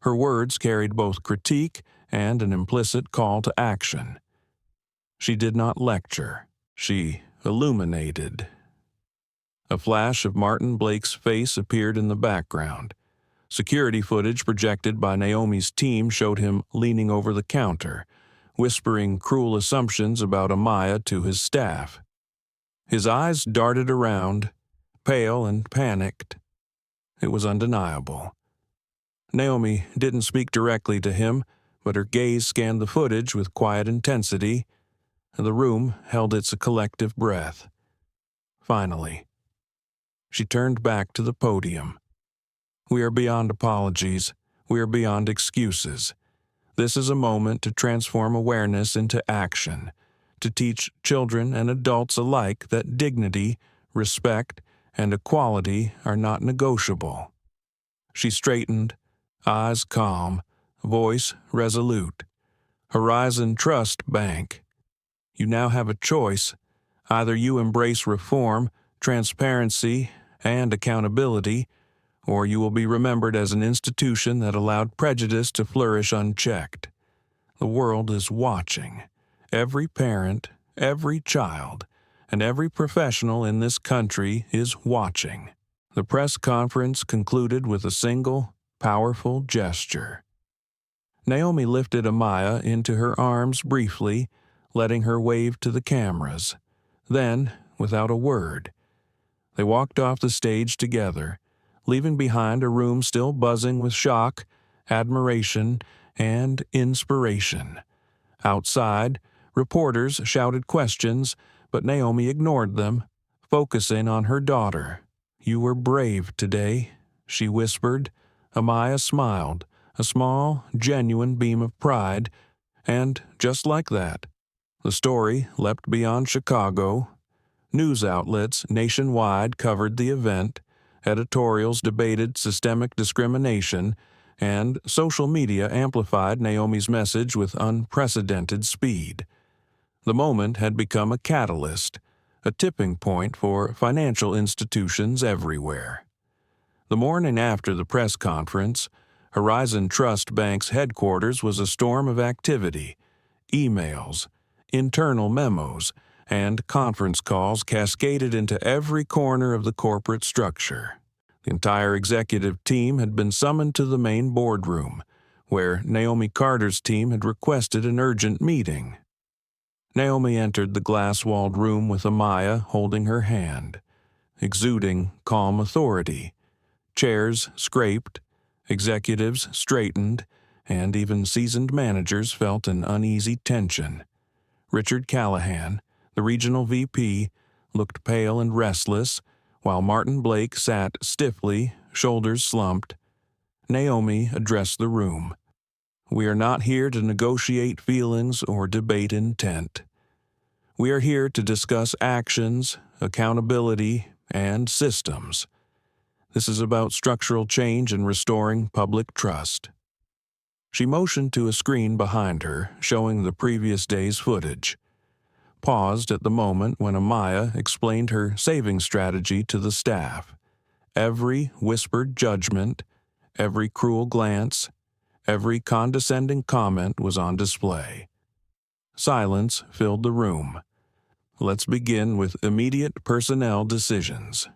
Her words carried both critique and an implicit call to action. She did not lecture. She illuminated. A flash of Martin Blake's face appeared in the background. Security footage projected by Naomi's team showed him leaning over the counter, whispering cruel assumptions about Amaya to his staff. His eyes darted around, pale and panicked. It was undeniable. Naomi didn't speak directly to him, but her gaze scanned the footage with quiet intensity. The room held its collective breath. Finally, she turned back to the podium. We are beyond apologies. We are beyond excuses. This is a moment to transform awareness into action, to teach children and adults alike that dignity, respect, and equality are not negotiable. She straightened, eyes calm, voice resolute. Horizon Trust Bank. You now have a choice. Either you embrace reform, transparency, and accountability, or you will be remembered as an institution that allowed prejudice to flourish unchecked. The world is watching. Every parent, every child, and every professional in this country is watching. The press conference concluded with a single, powerful gesture. Naomi lifted Amaya into her arms briefly, letting her wave to the cameras. Then, without a word, they walked off the stage together, leaving behind a room still buzzing with shock, admiration, and inspiration. Outside, reporters shouted questions, but Naomi ignored them, focusing on her daughter. "You were brave today," she whispered. Amaya smiled, a small, genuine beam of pride, and just like that, the story leapt beyond Chicago. News outlets nationwide covered the event, editorials debated systemic discrimination, and social media amplified Naomi's message with unprecedented speed. The moment had become a catalyst, a tipping point for financial institutions everywhere. The morning after the press conference, Horizon Trust Bank's headquarters was a storm of activity. Emails, internal memos, and conference calls cascaded into every corner of the corporate structure. The entire executive team had been summoned to the main boardroom, where Naomi Carter's team had requested an urgent meeting. Naomi entered the glass-walled room with Amaya holding her hand, exuding calm authority. Chairs scraped, executives straightened, and even seasoned managers felt an uneasy tension. Richard Callahan, the regional VP, looked pale and restless, while Martin Blake sat stiffly, shoulders slumped. Naomi addressed the room. "We are not here to negotiate feelings or debate intent. We are here to discuss actions, accountability, and systems. This is about structural change and restoring public trust." She motioned to a screen behind her, showing the previous day's footage. Paused at the moment when Amaya explained her saving strategy to the staff. Every whispered judgment, every cruel glance, every condescending comment was on display. Silence filled the room. "Let's begin with immediate personnel decisions,"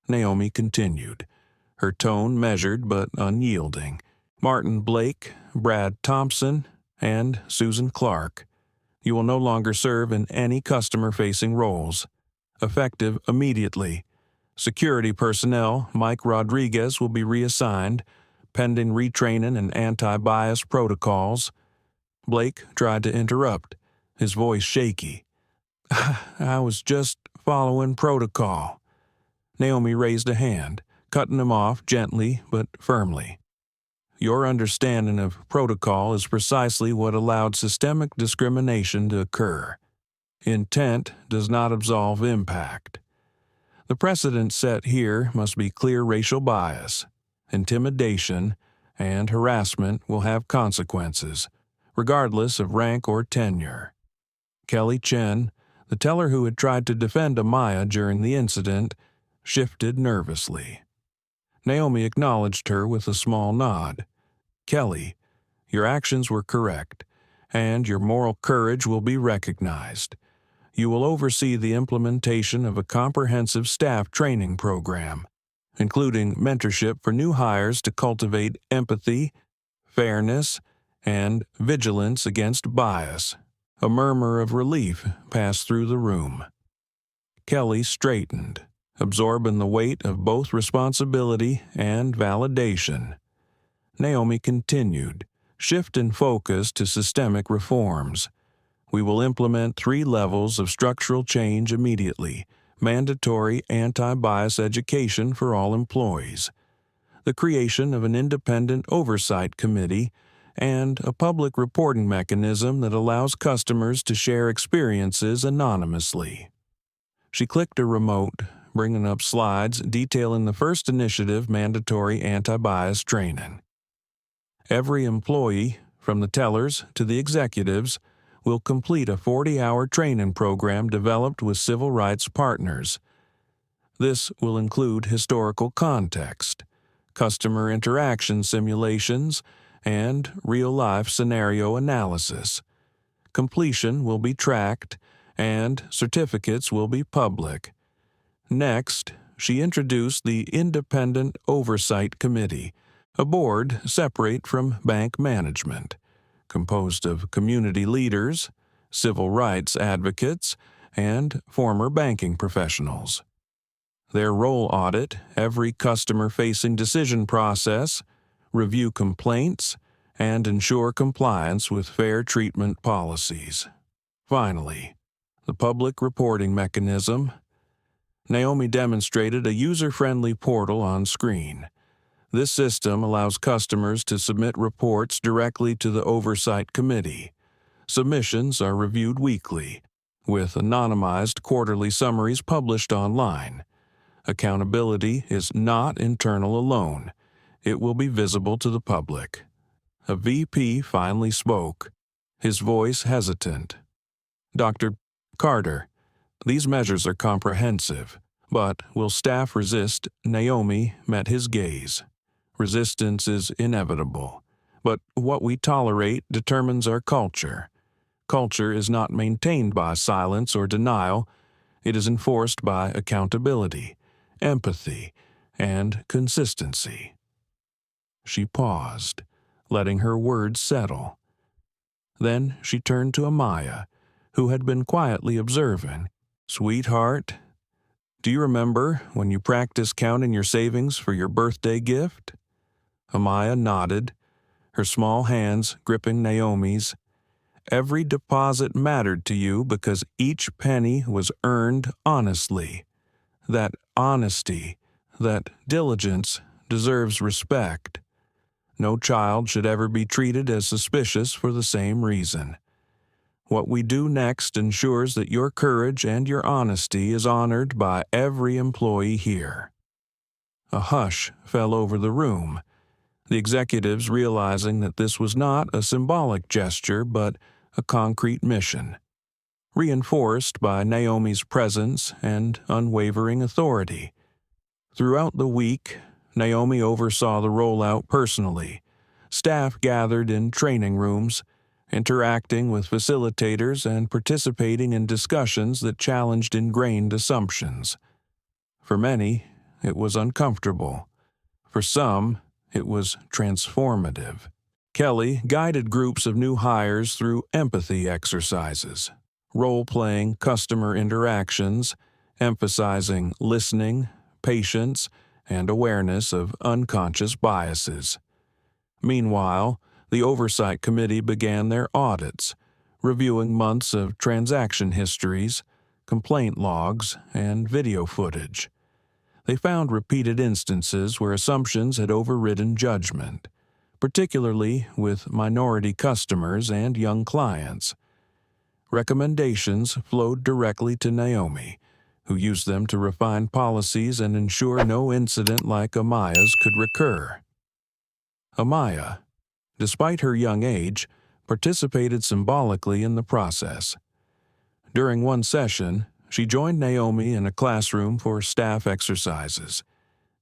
Naomi continued, her tone measured but unyielding. "Martin Blake, Brad Thompson, and Susan Clark. You will no longer serve in any customer-facing roles. Effective immediately. Security personnel, Mike Rodriguez, will be reassigned, pending retraining and anti-bias protocols." Blake tried to interrupt, his voice shaky. "I was just following protocol." Naomi raised a hand, cutting him off gently but firmly. "Your understanding of protocol is precisely what allowed systemic discrimination to occur. Intent does not absolve impact. The precedent set here must be clear racial bias. Intimidation and harassment will have consequences, regardless of rank or tenure. Kelly Chen, the teller who had tried to defend Amaya during the incident, shifted nervously. Naomi acknowledged her with a small nod. Kelly, your actions were correct, and your moral courage will be recognized. You will oversee the implementation of a comprehensive staff training program, including mentorship for new hires to cultivate empathy, fairness, and vigilance against bias. A murmur of relief passed through the room. Kelly straightened, absorbing the weight of both responsibility and validation. Naomi continued, shift in focus to systemic reforms. We will implement 3 levels of structural change immediately: mandatory anti-bias education for all employees, the creation of an independent oversight committee, and a public reporting mechanism that allows customers to share experiences anonymously. She clicked a remote, bringing up slides detailing the first initiative: mandatory anti-bias training. Every employee, from the tellers to the executives, will complete a 40-hour training program developed with civil rights partners. This will include historical context, customer interaction simulations, and real-life scenario analysis. Completion will be tracked, and certificates will be public. Next, she introduced the Independent Oversight Committee, a board separate from bank management, composed of community leaders, civil rights advocates, and former banking professionals. Their role: audit every customer-facing decision process, review complaints, and ensure compliance with fair treatment policies. Finally, the public reporting mechanism. Naomi demonstrated a user-friendly portal on screen. This system allows customers to submit reports directly to the Oversight Committee. Submissions are reviewed weekly, with anonymized quarterly summaries published online. Accountability is not internal alone. It will be visible to the public. A VP finally spoke, his voice hesitant. Dr. Carter, these measures are comprehensive, but will staff resist? Naomi met his gaze. Resistance is inevitable, but what we tolerate determines our culture. Culture is not maintained by silence or denial. It is enforced by accountability, empathy, and consistency. She paused, letting her words settle. Then she turned to Amaya, who had been quietly observing. Sweetheart, do you remember when you practiced counting your savings for your birthday gift? Amaya nodded, her small hands gripping Naomi's. Every deposit mattered to you because each penny was earned honestly. That honesty, that diligence, deserves respect. No child should ever be treated as suspicious for the same reason. What we do next ensures that your courage and your honesty is honored by every employee here. A hush fell over the room, the executives realizing that this was not a symbolic gesture but a concrete mission, reinforced by Naomi's presence and unwavering authority. Throughout the week, Naomi oversaw the rollout personally. Staff gathered in training rooms, interacting with facilitators and participating in discussions that challenged ingrained assumptions. For many, it was uncomfortable. For some, it was transformative. Kelly guided groups of new hires through empathy exercises, role-playing customer interactions, emphasizing listening, patience, and awareness of unconscious biases. Meanwhile, the Oversight Committee began their audits, reviewing months of transaction histories, complaint logs, and video footage. They found repeated instances where assumptions had overridden judgment, particularly with minority customers and young clients. Recommendations flowed directly to Naomi, who used them to refine policies and ensure no incident like Amaya's could recur. Amaya, despite her young age, participated symbolically in the process. During one session, she joined Naomi in a classroom for staff exercises,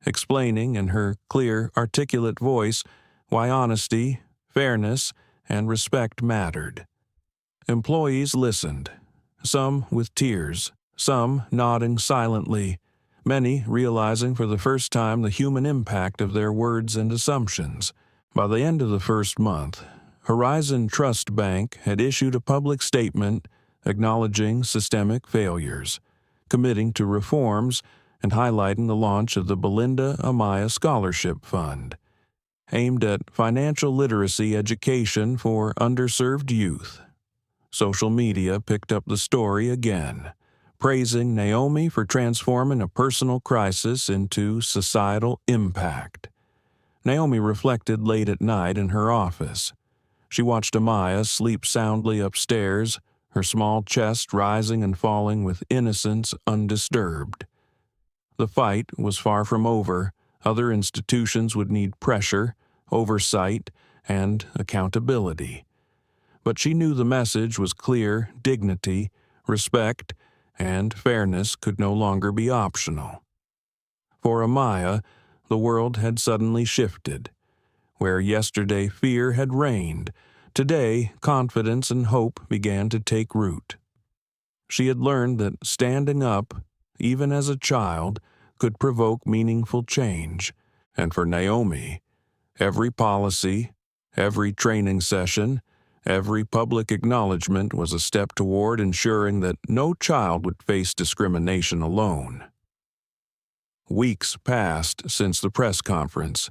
explaining in her clear, articulate voice why honesty, fairness, and respect mattered. Employees listened, some with tears, some nodding silently, many realizing for the first time the human impact of their words and assumptions. By the end of the first month, Horizon Trust Bank had issued a public statement acknowledging systemic failures, committing to reforms, and highlighting the launch of the Belinda Amaya Scholarship Fund, aimed at financial literacy education for underserved youth. Social media picked up the story again, praising Naomi for transforming a personal crisis into societal impact. Naomi reflected late at night in her office. She watched Amaya sleep soundly upstairs, her small chest rising and falling with innocence undisturbed. The fight was far from over. Other institutions would need pressure, oversight, and accountability. But she knew the message was clear: dignity, respect, and fairness could no longer be optional. For Amaya, the world had suddenly shifted. Where yesterday fear had reigned, today confidence and hope began to take root. She had learned that standing up, even as a child, could provoke meaningful change. And for Naomi, every policy, every training session, every public acknowledgement was a step toward ensuring that no child would face discrimination alone. Weeks passed since the press conference,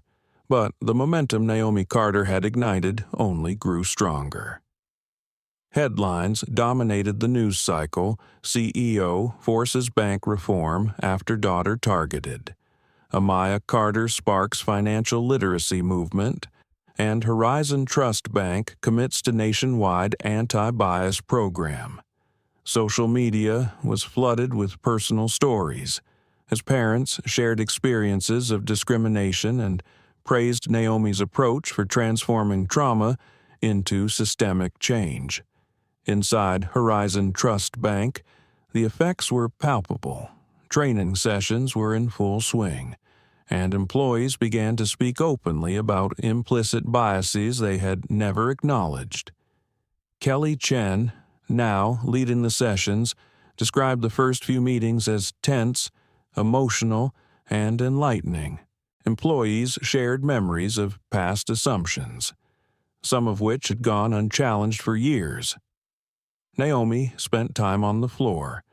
but the momentum Naomi Carter had ignited only grew stronger. Headlines dominated the news cycle: CEO forces bank reform after daughter targeted, Amaya Carter sparks financial literacy movement, and Horizon Trust Bank commits to nationwide anti-bias program. Social media was flooded with personal stories, as parents shared experiences of discrimination and praised Naomi's approach for transforming trauma into systemic change. Inside Horizon Trust Bank, the effects were palpable. Training sessions were in full swing, and employees began to speak openly about implicit biases they had never acknowledged. Kelly Chen, now leading the sessions, described the first few meetings as tense, emotional, and enlightening. Employees shared memories of past assumptions, some of which had gone unchallenged for years. Naomi spent time on the floor,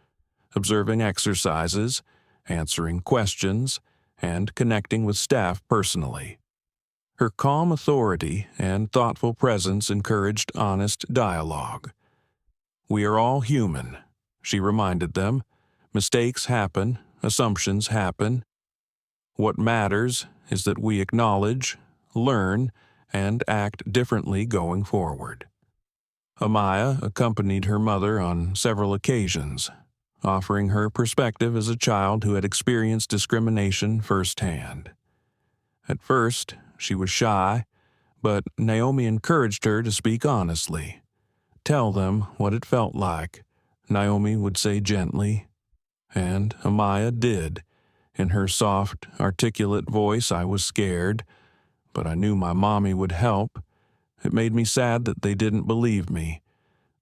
observing exercises, answering questions, and connecting with staff personally. Her calm authority and thoughtful presence encouraged honest dialogue. "We are all human," she reminded them. "Mistakes happen, assumptions happen. What matters is that we acknowledge, learn, and act differently going forward." Amaya accompanied her mother on several occasions, offering her perspective as a child who had experienced discrimination firsthand. At first, she was shy, but Naomi encouraged her to speak honestly. "Tell them what it felt like," Naomi would say gently. And Amaya did. In her soft, articulate voice, "I was scared, but I knew my mommy would help. It made me sad that they didn't believe me,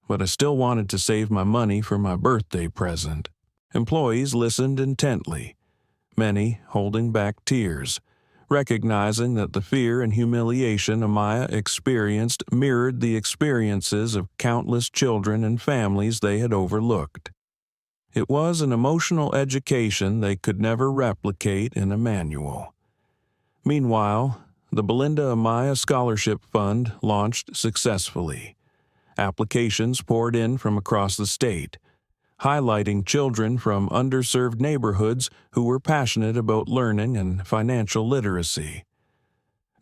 but I still wanted to save my money for my birthday present." Employees listened intently, many holding back tears, recognizing that the fear and humiliation Amaya experienced mirrored the experiences of countless children and families they had overlooked. It was an emotional education they could never replicate in a manual. Meanwhile, the Belinda Amaya Scholarship Fund launched successfully. Applications poured in from across the state, highlighting children from underserved neighborhoods who were passionate about learning and financial literacy.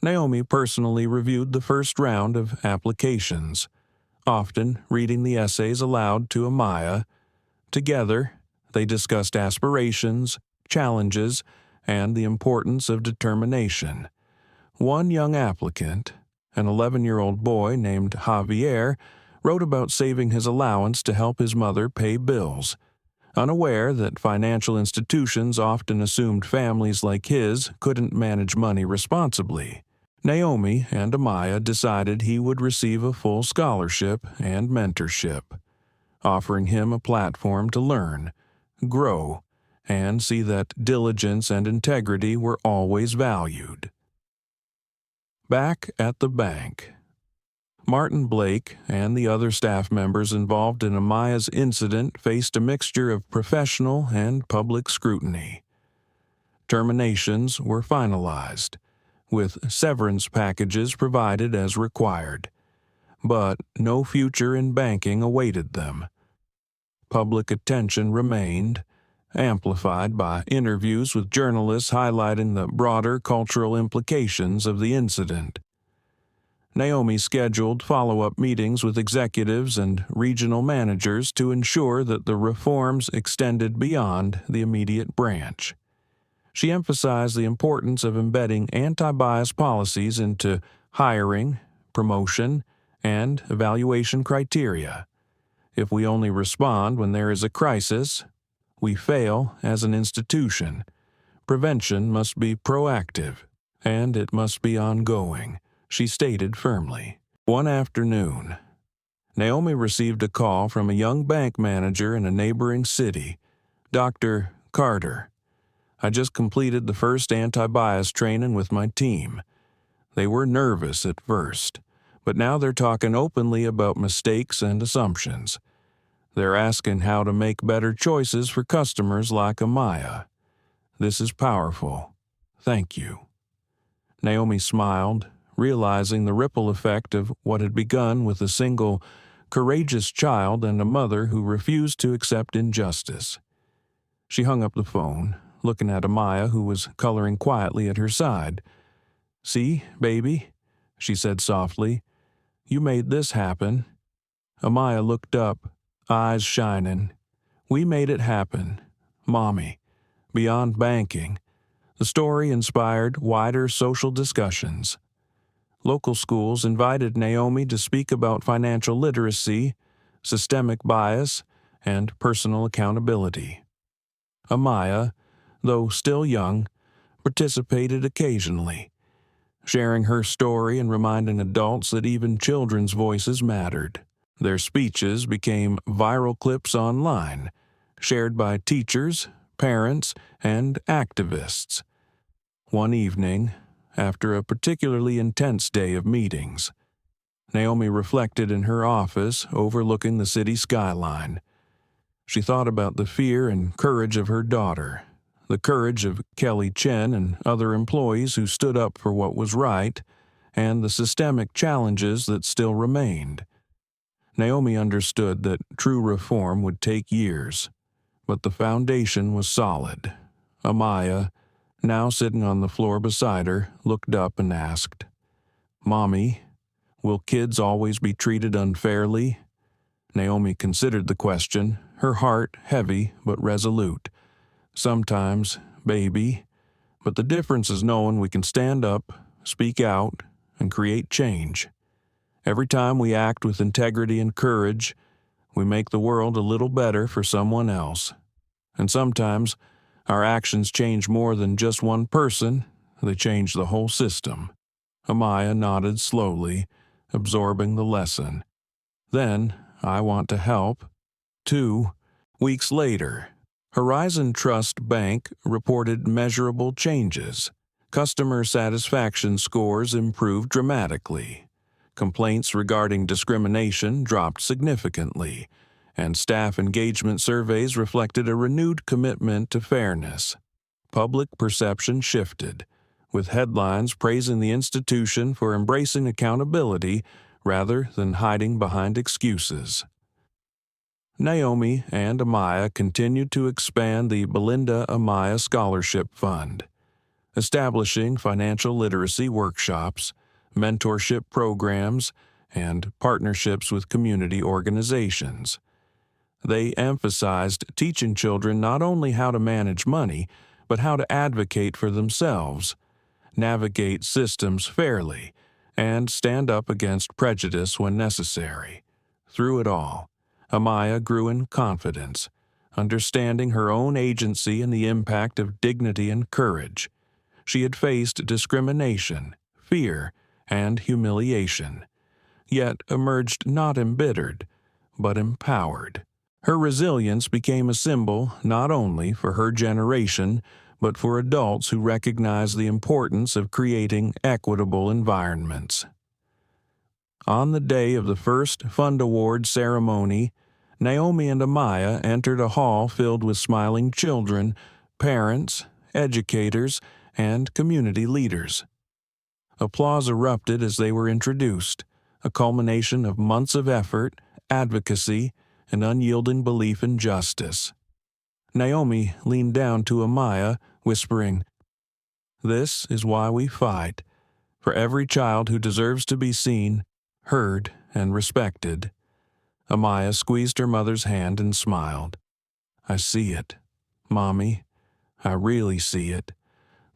Naomi personally reviewed the first round of applications, often reading the essays aloud to Amaya. Together, they discussed aspirations, challenges, and the importance of determination. One young applicant, an 11-year-old boy named Javier, wrote about saving his allowance to help his mother pay bills. Unaware that financial institutions often assumed families like his couldn't manage money responsibly, Naomi and Amaya decided he would receive a full scholarship and mentorship, offering him a platform to learn, grow, and see that diligence and integrity were always valued. Back at the bank, Martin Blake and the other staff members involved in Amaya's incident faced a mixture of professional and public scrutiny. Terminations were finalized, with severance packages provided as required, but no future in banking awaited them. Public attention remained, amplified by interviews with journalists highlighting the broader cultural implications of the incident. Naomi scheduled follow-up meetings with executives and regional managers to ensure that the reforms extended beyond the immediate branch. She emphasized the importance of embedding anti-bias policies into hiring, promotion, and evaluation criteria. If we only respond when there is a crisis, we fail as an institution. Prevention must be proactive, and it must be ongoing, she stated firmly. One afternoon, Naomi received a call from a young bank manager in a neighboring city, Dr. Carter. I just completed the first anti-bias training with my team. They were nervous at first, but now they're talking openly about mistakes and assumptions. They're asking how to make better choices for customers like Amaya. This is powerful. Thank you. Naomi smiled, realizing the ripple effect of what had begun with a single, courageous child and a mother who refused to accept injustice. She hung up the phone, looking at Amaya, who was coloring quietly at her side. "See, baby," she said softly, "you made this happen." Amaya looked up, eyes shining. "We made it happen, Mommy." Beyond banking, the story inspired wider social discussions. Local schools invited Naomi to speak about financial literacy, systemic bias, and personal accountability. Amaya, though still young, participated occasionally, sharing her story and reminding adults that even children's voices mattered. Their speeches became viral clips online, shared by teachers, parents, and activists. One evening, after a particularly intense day of meetings, Naomi reflected in her office overlooking the city skyline. She thought about the fear and courage of her daughter, the courage of Kelly Chen and other employees who stood up for what was right, and the systemic challenges that still remained. Naomi understood that true reform would take years, but the foundation was solid. Amaya, now sitting on the floor beside her, looked up and asked, "Mommy, will kids always be treated unfairly?" Naomi considered the question, her heart heavy but resolute. "Sometimes, baby, but the difference is knowing we can stand up, speak out, and create change. Every time we act with integrity and courage, we make the world a little better for someone else. And sometimes, our actions change more than just one person, they change the whole system." Amaya nodded slowly, absorbing the lesson. "Then, I want to help." 2 weeks later, Horizon Trust Bank reported measurable changes. Customer satisfaction scores improved dramatically. Complaints regarding discrimination dropped significantly, and staff engagement surveys reflected a renewed commitment to fairness. Public perception shifted, with headlines praising the institution for embracing accountability rather than hiding behind excuses. Naomi and Amaya continued to expand the Belinda Amaya Scholarship Fund, establishing financial literacy workshops, mentorship programs, and partnerships with community organizations. They emphasized teaching children not only how to manage money, but how to advocate for themselves, navigate systems fairly, and stand up against prejudice when necessary. Through it all, Amaya grew in confidence, understanding her own agency and the impact of dignity and courage. She had faced discrimination, fear, and humiliation, yet emerged not embittered, but empowered. Her resilience became a symbol not only for her generation, but for adults who recognize the importance of creating equitable environments. On the day of the first Fund Award ceremony, Naomi and Amaya entered a hall filled with smiling children, parents, educators, and community leaders. Applause erupted as they were introduced, a culmination of months of effort, advocacy, and unyielding belief in justice. Naomi leaned down to Amaya, whispering, "This is why we fight, for every child who deserves to be seen, heard, and respected." Amaya squeezed her mother's hand and smiled. "I see it, Mommy. I really see it."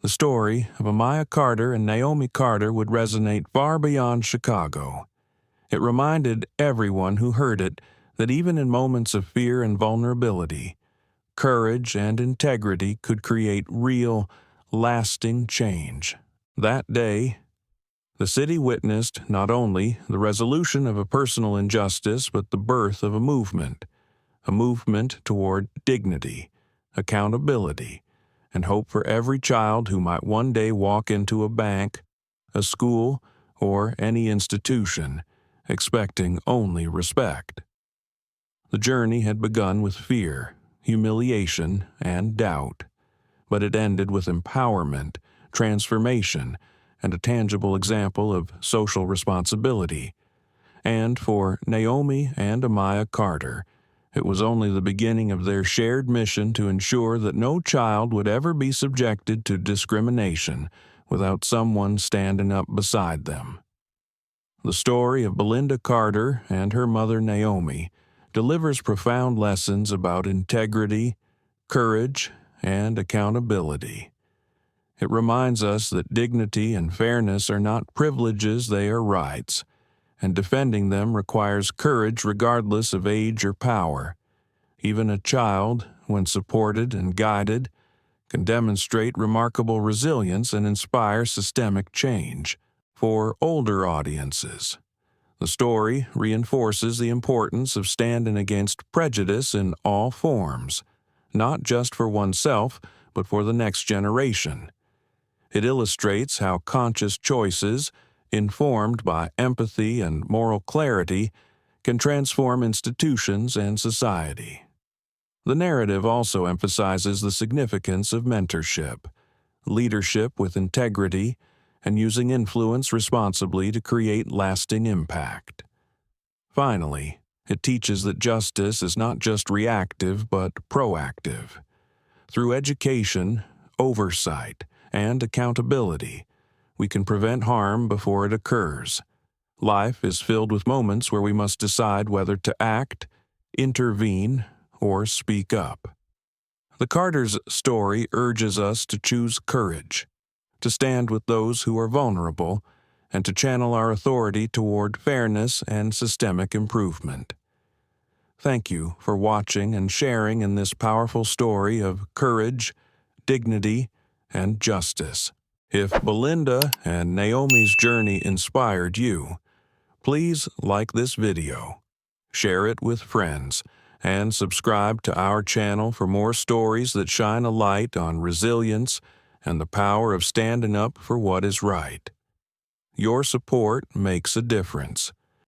The story of Amaya Carter and Naomi Carter would resonate far beyond Chicago. It reminded everyone who heard it that even in moments of fear and vulnerability, courage and integrity could create real, lasting change. That day, the city witnessed not only the resolution of a personal injustice but the birth of a movement toward dignity, accountability, and hope for every child who might one day walk into a bank, a school, or any institution, expecting only respect. The journey had begun with fear, humiliation, and doubt, but it ended with empowerment, transformation, and a tangible example of social responsibility. And for Naomi and Amaya Carter, it was only the beginning of their shared mission to ensure that no child would ever be subjected to discrimination without someone standing up beside them. The story of Belinda Carter and her mother Naomi delivers profound lessons about integrity, courage, and accountability. It reminds us that dignity and fairness are not privileges, they are rights, and defending them requires courage regardless of age or power. Even a child, when supported and guided, can demonstrate remarkable resilience and inspire systemic change. For older audiences, the story reinforces the importance of standing against prejudice in all forms, not just for oneself, but for the next generation. It illustrates how conscious choices, informed by empathy and moral clarity, can transform institutions and society. The narrative also emphasizes the significance of mentorship, leadership with integrity, and using influence responsibly to create lasting impact. Finally, it teaches that justice is not just reactive but proactive. Through education, oversight, and accountability, we can prevent harm before it occurs. Life is filled with moments where we must decide whether to act, intervene, or speak up. The Carter's story urges us to choose courage, to stand with those who are vulnerable, and to channel our authority toward fairness and systemic improvement. Thank you for watching and sharing in this powerful story of courage, dignity, and justice. If Belinda and Naomi's journey inspired you, please like this video, share it with friends, and subscribe to our channel for more stories that shine a light on resilience and the power of standing up for what is right. Your support makes a difference.